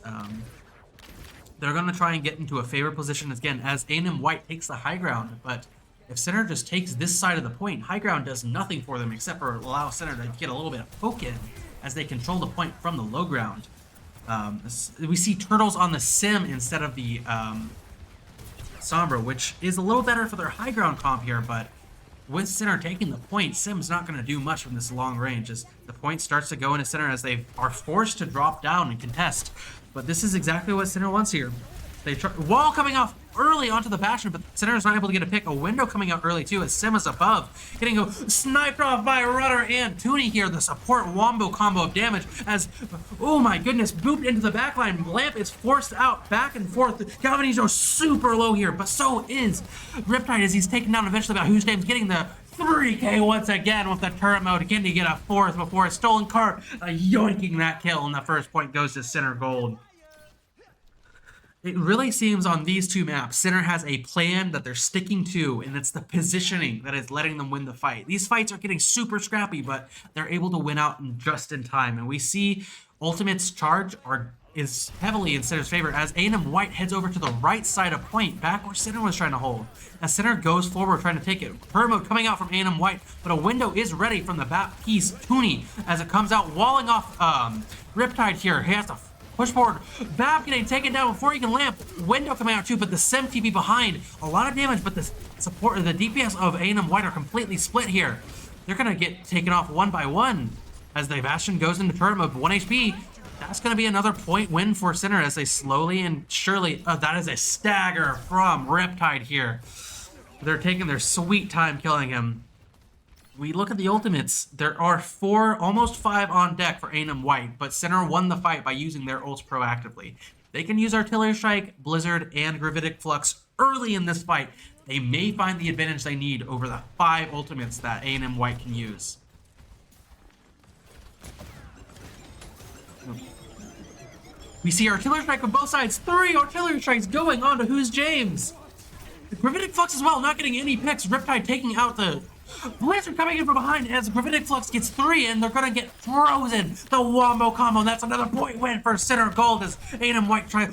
They're going to try and get into a favorite position again as A&M White takes the high ground, but if Center just takes this side of the point, high ground does nothing for them except for allow Center to get a little bit of poke in as they control the point from the low ground. We see Turtles on the Sim instead of the Sombra, which is a little better for their high ground comp here, but with Center taking the point, Sim's not going to do much from this long range as the point starts to go into Center as they are forced to drop down and contest. But this is exactly what Center wants here. They try wall coming off. early onto the Bastion, but Sinner is not able to get a pick. A window coming out early too as Sim is above, getting sniped off by Rudder and Tooney here. The support wombo combo of damage as, oh my goodness, booped into the backline. Lamp is forced out back and forth. Galvanizo super low here, but so is Riptide as he's taken down eventually by Who's Name's getting the 3K once again with the turret mode. Again to get a fourth before a stolen cart, yoinking that kill, and the first point goes to Sinner Gold. It really seems on these two maps, Sinner has a plan that they're sticking to, and it's the positioning that is letting them win the fight. These fights are getting super scrappy, but they're able to win out just in time. And we see Ultimate's charge is heavily in Sinner's favor as A&M White heads over to the right side of point, back where Sinner was trying to hold. As Sinner goes forward trying to take it. Turret mode coming out from A&M White, but a window is ready from the back piece, Tooney, as it comes out, walling off Riptide here. He has to push forward. Bab getting taken down before he can lamp. Window coming out too, but the Sim TP behind. A lot of damage, but the support, the DPS of A&M White are completely split here. They're gonna get taken off one by one as the Bastion goes into turret mode. 1 HP. That's gonna be another point win for Sinner as they slowly and surely. That is a stagger from Riptide here. They're taking their sweet time killing him. We look at the ultimates. There are 4, almost 5 on deck for A&M White, but Sinner won the fight by using their ults proactively. They can use Artillery Strike, Blizzard, and Gravitic Flux early in this fight. They may find the advantage they need over the 5 ultimates that A&M White can use. We see Artillery Strike on both sides. 3 Artillery Strikes going on to Who's James. Gravitic Flux as well, not getting any picks. Riptide taking out the Blizzard coming in from behind as Gravitic Flux gets 3, and they're gonna get frozen. The wombo combo, and that's another point win for Sinner Gold as A&M White try.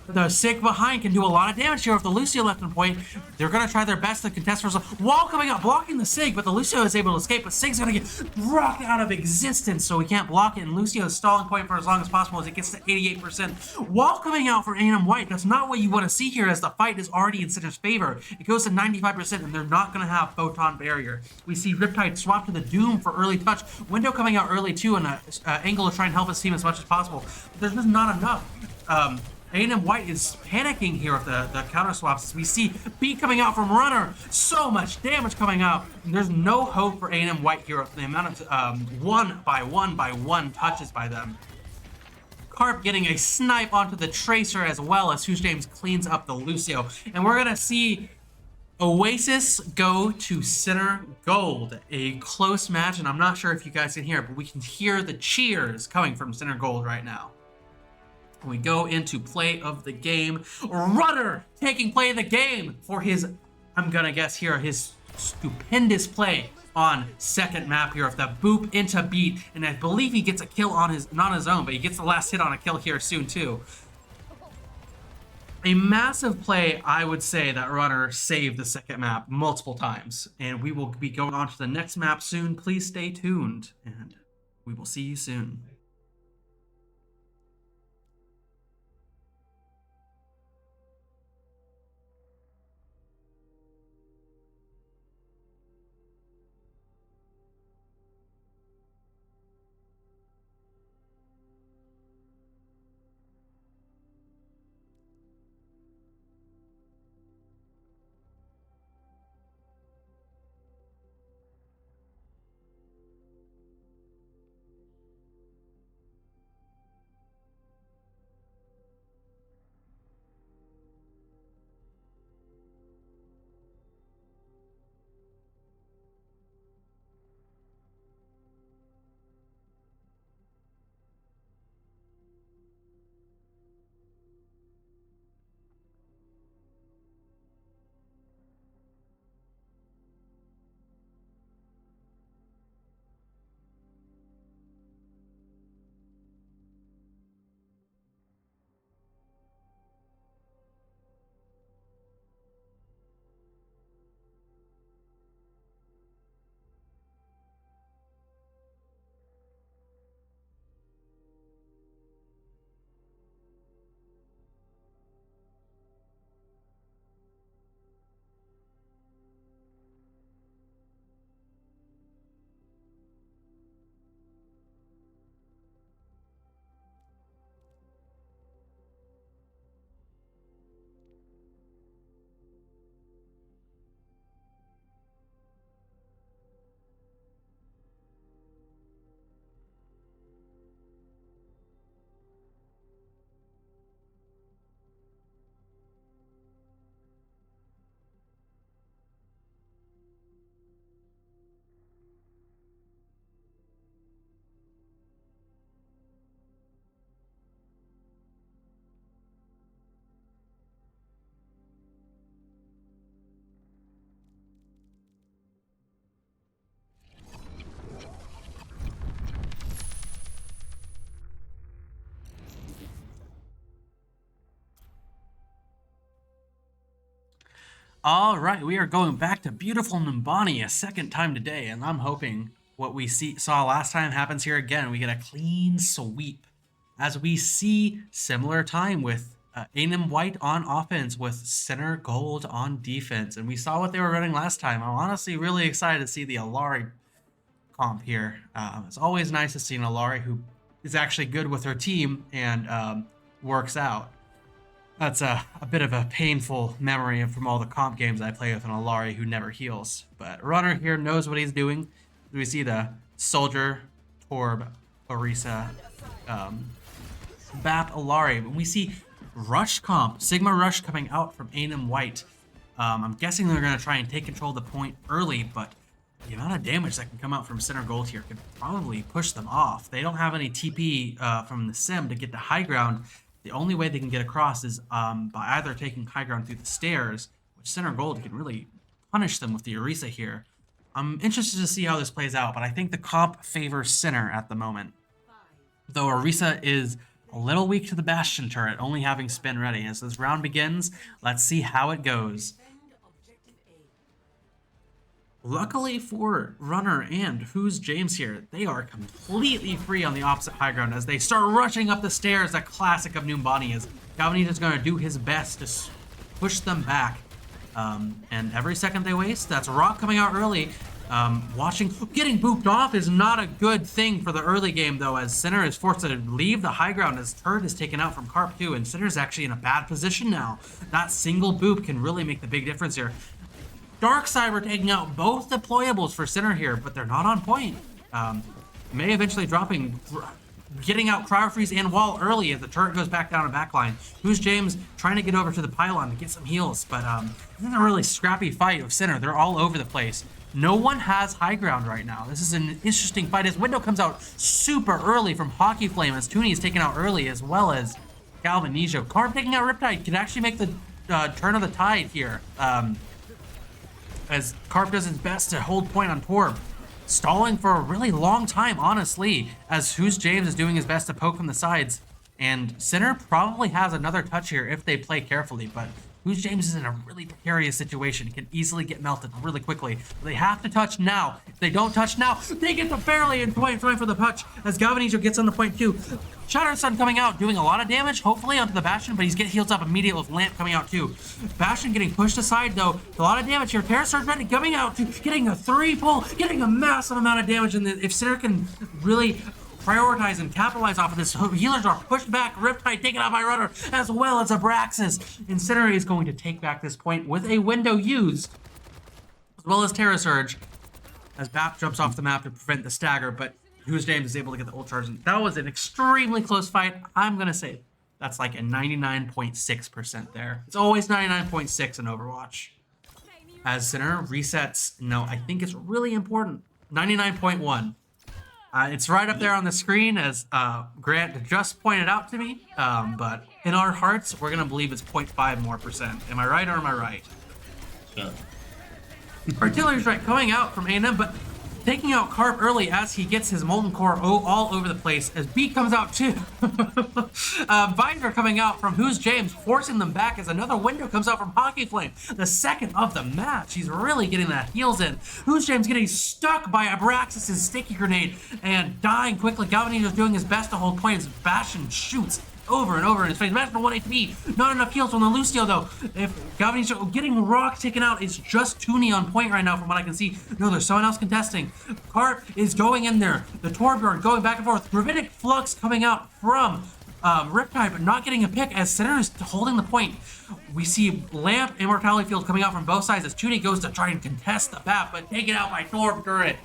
The Sig behind can do a lot of damage here with the Lucio left in point. They're gonna try their best to contest for some. Wall coming up, blocking the Sig, but the Lucio is able to escape, but Sig's gonna get rocked out of existence, so we can't block it, and Lucio's stalling point for as long as possible as it gets to 88%. Wall coming out for A&M White. That's not what you want to see here as the fight is already in Sinner's favor. It goes to 95%, and they're not gonna have Photon Barrier. We see Riptide swap to the Doom for early touch. Window coming out early too, and Angle to try and help his team as much as possible. But there's just not enough. A&M White is panicking here with the counter swaps. We see B coming out from Runner. So much damage coming out. There's no hope for A&M White here with the amount of one by one touches by them. Carp getting a snipe onto the Tracer as well as Who's James cleans up the Lucio. And we're going to see Oasis go to Sinner Gold. A close match, and I'm not sure if you guys can hear it, but we can hear the cheers coming from Sinner Gold right now. We go into play of the game. Rudder taking play of the game for his, I'm gonna guess here, his stupendous play on second map here with the boop into beat. And I believe he gets a kill on his, not his own, but he gets the last hit on a kill here soon too. A massive play, I would say, that Rudder saved the second map multiple times. And we will be going on to the next map soon. Please stay tuned, and we will see you soon. All right, we are going back to beautiful Numbani a second time today, and I'm hoping what we saw last time happens here again. We get a clean sweep as we see similar time with Anim White on offense with Center Gold on defense, and we saw what they were running last time. I'm honestly really excited to see the Alari comp here. It's always nice to see an Alari who is actually good with her team and works out. That's a bit of a painful memory from all the comp games I play with an Alari who never heals. But Runner here knows what he's doing. We see the Soldier, Torb, Orisa, Bap, Alari. And we see Rush comp, Sigma Rush coming out from Anim White. I'm guessing they're going to try and take control of the point early, but the amount of damage that can come out from Center Gold here could probably push them off. They don't have any TP from the Sim to get to high ground. The only way they can get across is by either taking high ground through the stairs, which Center Gold can really punish them with the Orisa here. I'm interested to see how this plays out, but I think the comp favors Center at the moment. Though Orisa is a little weak to the Bastion turret, only having spin ready. As this round begins, let's see how it goes. Luckily for Runner and Who's James here, they are completely free on the opposite high ground as they start rushing up the stairs. That classic of Numbani is Galvanita's going to do his best to push them back. And every second they waste, that's Rock coming out early. Getting booped off is not a good thing for the early game though, as Center is forced to leave the high ground as turret is taken out from Carp 2, and Center's actually in a bad position now. That single boop can really make the big difference here. Darkcyber taking out both deployables for Center here, but they're not on point. May eventually getting out Cryo Freeze and Wall early as the turret goes back down to backline. Who's James trying to get over to the pylon to get some heals, but this is a really scrappy fight of Center. They're all over the place. No one has high ground right now. This is an interesting fight as Window comes out super early from Hockey Flame as Toonie is taken out early, as well as Galvanizo. Carp taking out Riptide can actually make the turn of the tide here. As Carp does his best to hold point on Torb. Stalling for a really long time, honestly, as Who's James is doing his best to poke from the sides. And Center probably has another touch here if they play carefully, but Who's James is in a really precarious situation. He can easily get melted really quickly. They have to touch now. If they don't touch now, they get the barely in point for the touch as Galvanizo gets on the point too. Shattersun coming out, doing a lot of damage, hopefully onto the Bastion, but he's getting healed up immediately with Lamp coming out too. Bastion getting pushed aside though, a lot of damage here. Terra Surge Ready coming out too, getting a 3-pull, getting a massive amount of damage, and if Center can really prioritize and capitalize off of this, healers are pushed back, Riptide taken out by Runner, as well as Abraxas. And Center is going to take back this point with a window used, as well as Terra Surge, as Bap jumps off the map to prevent the stagger, but Who's James is able to get the ult charge. And that was an extremely close fight. I'm going to say that's like a 99.6% there. It's always 99.6 in Overwatch. As Center resets, no, I think it's really important, 99.1. It's right up there on the screen as Grant just pointed out to me, but in our hearts, we're going to believe it's 0.5 more percent. Am I right or am I right? Sure. Artillery's right coming out from A&M, but taking out Carp early as he gets his Molten Core all over the place as B comes out too. Visor coming out from Who's James, forcing them back as another window comes out from Hockey Flame. The second of the match. He's really getting that heals in. Who's James getting stuck by Abraxas' sticky grenade and dying quickly. Galvanizo's doing his best to hold point as Bastion shoots over and over in his face. Bastion 1 HP. Not enough heals from the Lucio though. If Galvanizo getting Rock taken out, it's just Toonie on point right now from what I can see. No, there's someone else contesting. Carp is going in there. The Torbjorn going back and forth. Gravitic Flux coming out from Riptide, but not getting a pick as Center is holding the point. We see Lamp Immortality Field coming out from both sides as Toonie goes to try and contest the BAP, but taken out by Torb Turret.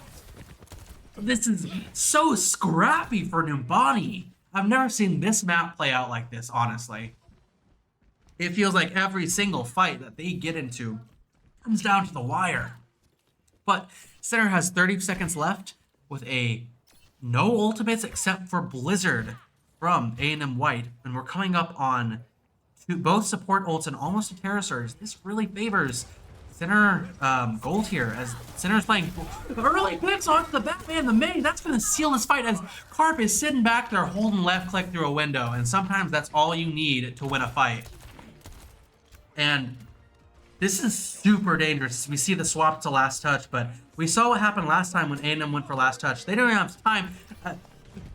This is so scrappy for Numbani. I've never seen this map play out like this, honestly. It feels like every single fight that they get into comes down to the wire. But Center has 30 seconds left with no ultimates except for Blizzard from A&M White. And we're coming up on both support ults and almost a Terra Surge. This really favors Center Gold here as Center's playing early picks onto the Batman, the main. That's going to seal this fight as Carp is sitting back there holding left click through a window, and sometimes that's all you need to win a fight. And This is super dangerous. We see the swap to last touch, but we saw what happened last time when A&M went for last touch. They don't even have time.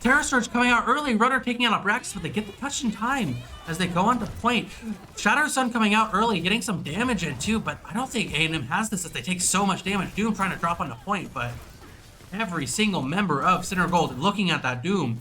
Terror Surge coming out early, Runner taking out Abraxas, but they get the touch in time as they go on to point. Shattered Sun coming out early, getting some damage in too, but I don't think A&M has this as they take so much damage. Doom trying to drop on the point, but every single member of Sinner Gold looking at that Doom.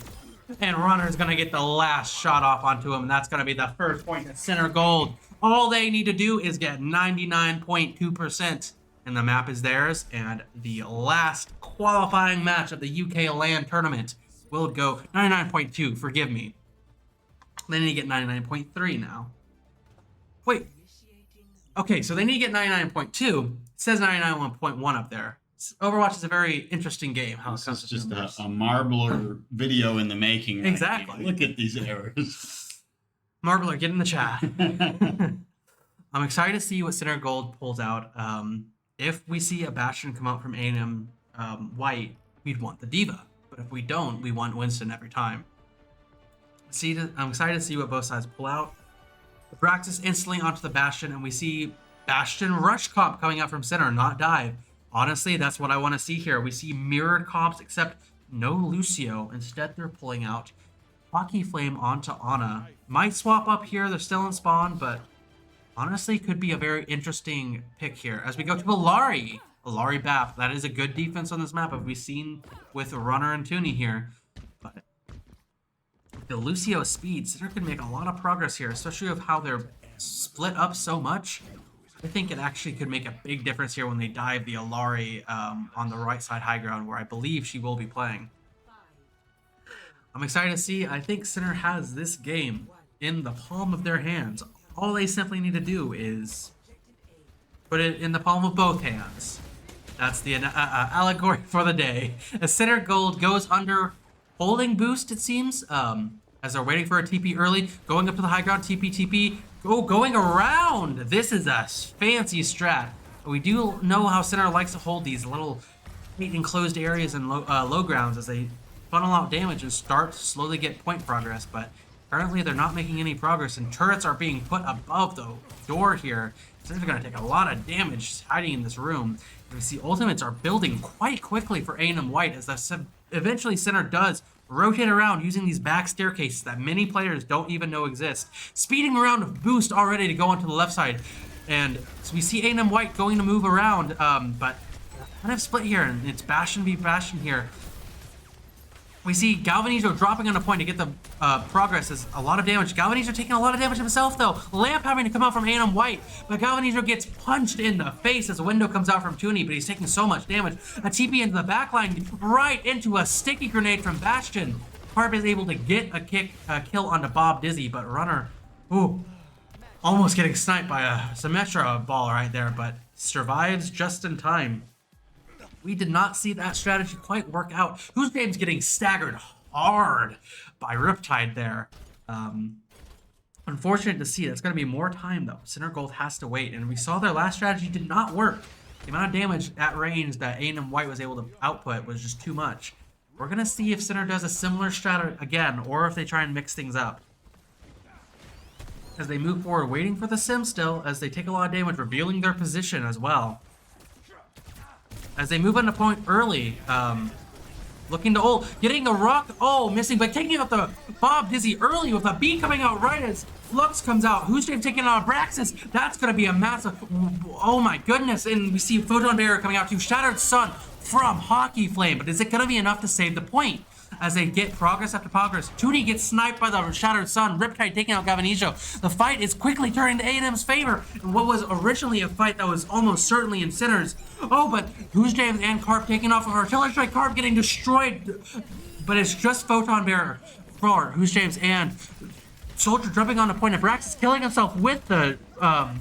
And Runner's gonna get the last shot off onto him, and that's gonna be the first point at Sinner Gold. All they need to do is get 99.2%, and the map is theirs, and the last qualifying match of the UK LAN tournament will go 99.2, forgive me. They need to get 99.3 now. Wait. Okay, so they need to get 99.2. It says 99.1 up there. Overwatch is a very interesting game. How this is just a Marbler video in the making. Right? Exactly. Look at these errors. Marbler, get in the chat. I'm excited to see what Sinner Gold pulls out. If we see a Bastion come out from A&M White, we'd want the Diva. But if we don't, we want Winston every time. I'm excited to see what both sides pull out. Abraxas instantly onto the Bastion, and we see Bastion Rush comp coming out from center, not dive. Honestly, that's what I want to see here. We see mirrored comps, except no Lucio. Instead, they're pulling out Hockey Flame onto Ana. Might swap up here. They're still in spawn, but honestly, could be a very interesting pick here. As we go to Illari. Illari Bap. That is a good defense on this map, as we've seen with Runner and Tooney here. But the Lucio speed, Sinner could make a lot of progress here, especially with how they're split up so much. I think it actually could make a big difference here when they dive the Illari on the right side high ground, where I believe she will be playing. I'm excited to see. I think Sinner has this game in the palm of their hands. All they simply need to do is put it in the palm of both hands. That's the allegory for the day. As Sinner Gold goes under holding boost, it seems, as they're waiting for a TP early, going up to the high ground, TP, going around. This is a fancy strat. We do know how Sinner likes to hold these little enclosed areas and low grounds as they funnel out damage and start to slowly get point progress, but currently they're not making any progress, and turrets are being put above the door here. Sinner's going to take a lot of damage hiding in this room. And we see ultimates are building quite quickly for A&M White, as eventually Sinner does rotate around using these back staircases that many players don't even know exist. Speeding around with boost already to go onto the left side. And so we see A&M White going to move around, but kind of split here, and it's Bastion v Bastion here. We see Galvanizo dropping on a point to get the progress as a lot of damage. Galvanizo taking a lot of damage himself though. Lamp having to come out from A&M White, but Galvanizo gets punched in the face as a window comes out from Tooney, but he's taking so much damage. A TP into the backline, right into a sticky grenade from Bastion. Harp is able to get a kill onto Bob Dizzy, but Runner, almost getting sniped by a Symmetra ball right there, but survives just in time. We did not see that strategy quite work out. Whose game's getting staggered hard by Riptide there. Unfortunate to see. That's going to be more time, though. Sinner Gold has to wait, and we saw their last strategy did not work. The amount of damage at range that A&M White was able to output was just too much. We're going to see if Sinner does a similar strat again, or if they try and mix things up. As they move forward, waiting for the sim still, as they take a lot of damage, revealing their position as well. As they move on to point early, looking to ult, getting the rock, missing, but taking out the Bob Dizzy early with a B coming out right as Flux comes out. Who's taking out Abraxas? That's going to be a massive, oh my goodness. And we see Photon Barrier coming out to Shattered Sun from Hockey Flame, but is it going to be enough to save the point? As they get progress after progress, Tooney gets sniped by the Shattered Sun, Riptide taking out Galvanizo. The fight is quickly turning to A&M's favor in what was originally a fight that was almost certainly in Sinner's. But Who's James and Carp taking off of Artillery Strike, Carp getting destroyed, but it's just Photon Bearer for Who's James and Soldier jumping on the point of Braxis, killing himself with the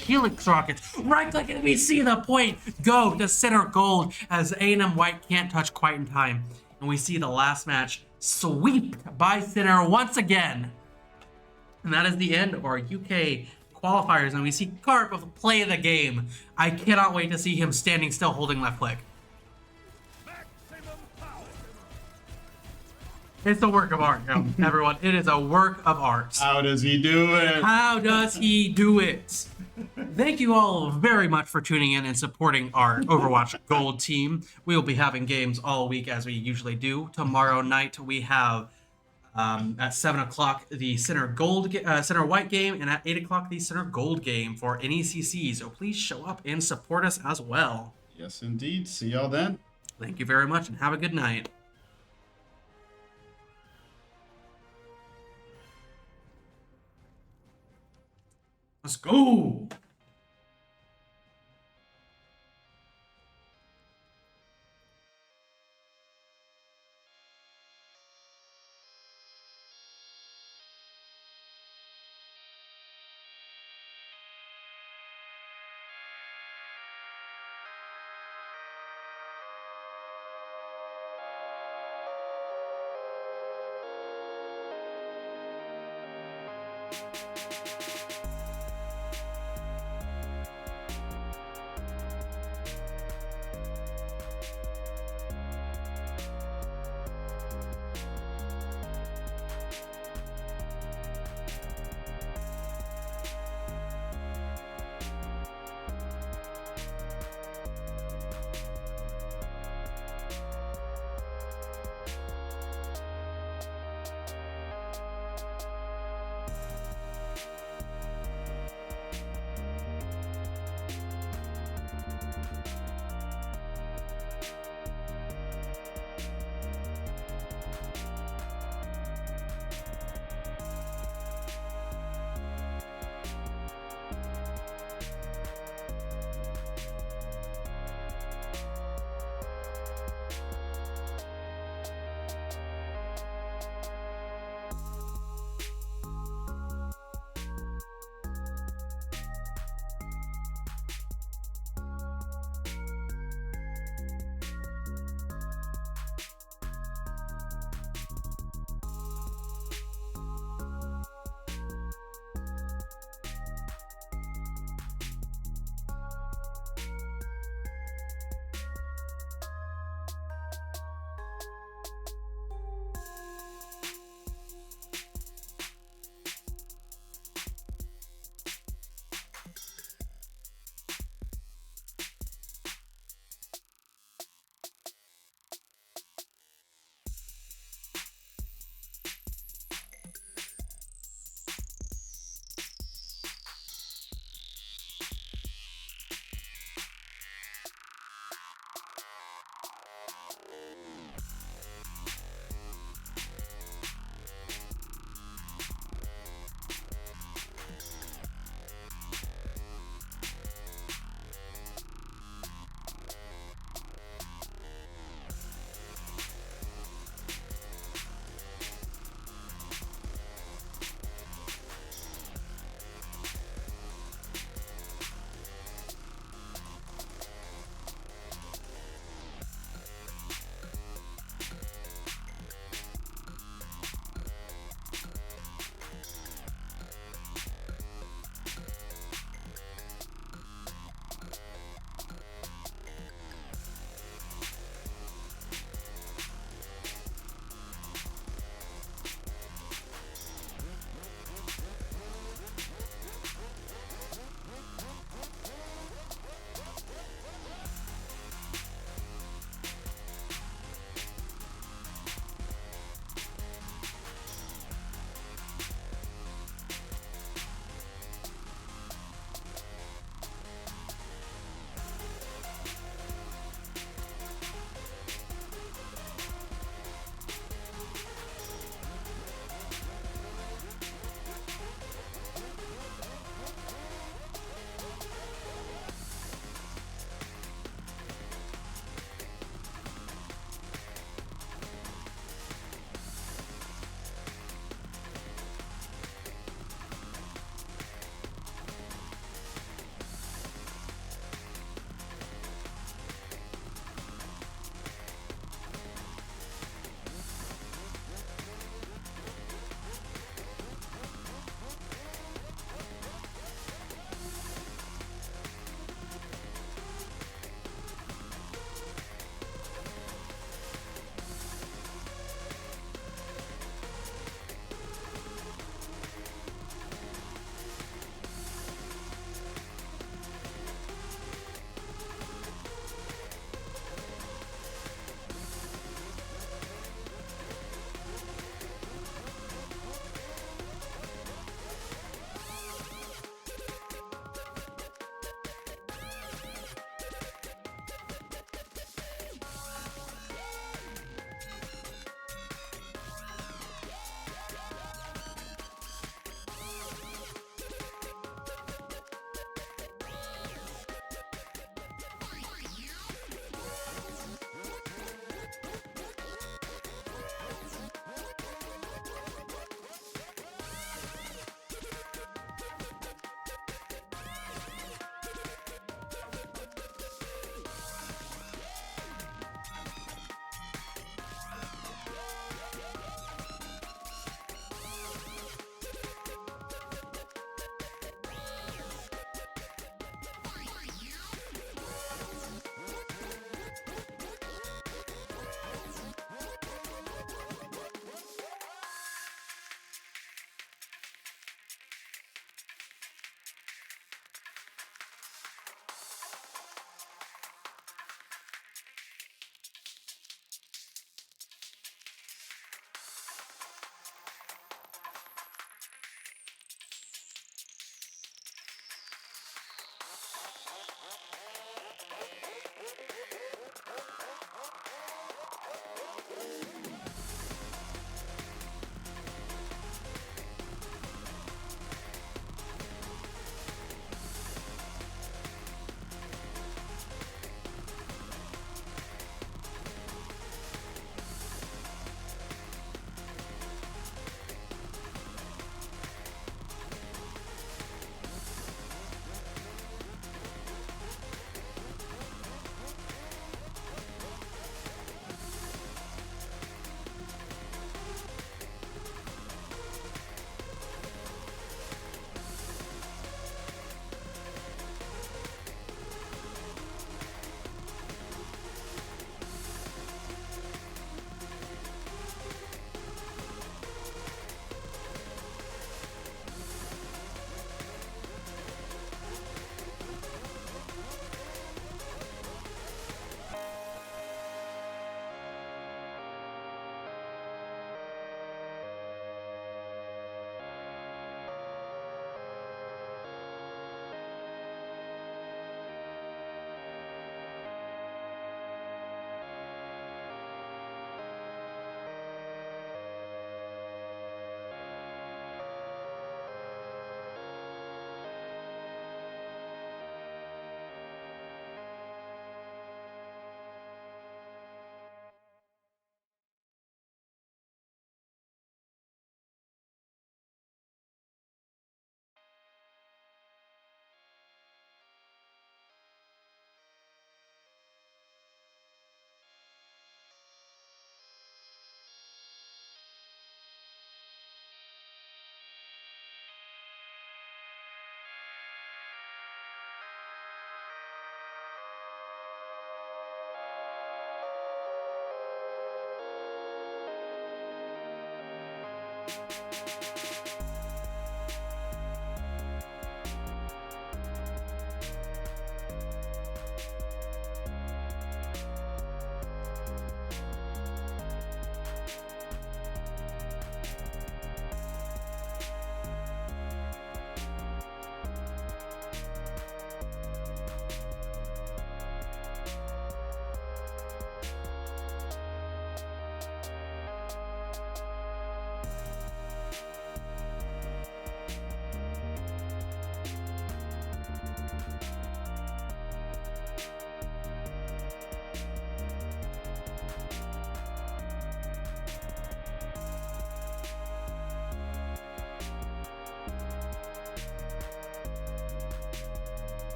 Helix rockets. Right click and we see the point go to Sinner Gold as A&M White can't touch quite in time. And we see the last match swept by Sinner once again. And that is the end of our UK qualifiers. And we see Carp of play of the game. I cannot wait to see him standing still holding left click. It's a work of art, everyone. It is a work of art. How does he do it? How does he do it? Thank you all very much for tuning in and supporting our Overwatch Gold team. We will be having games all week as we usually do. Tomorrow night we have at 7 o'clock the Center White game, and at 8 o'clock the Center Gold game for NECC. So please show up and support us as well. Yes, indeed. See y'all then. Thank you very much and have a good night. Let's go!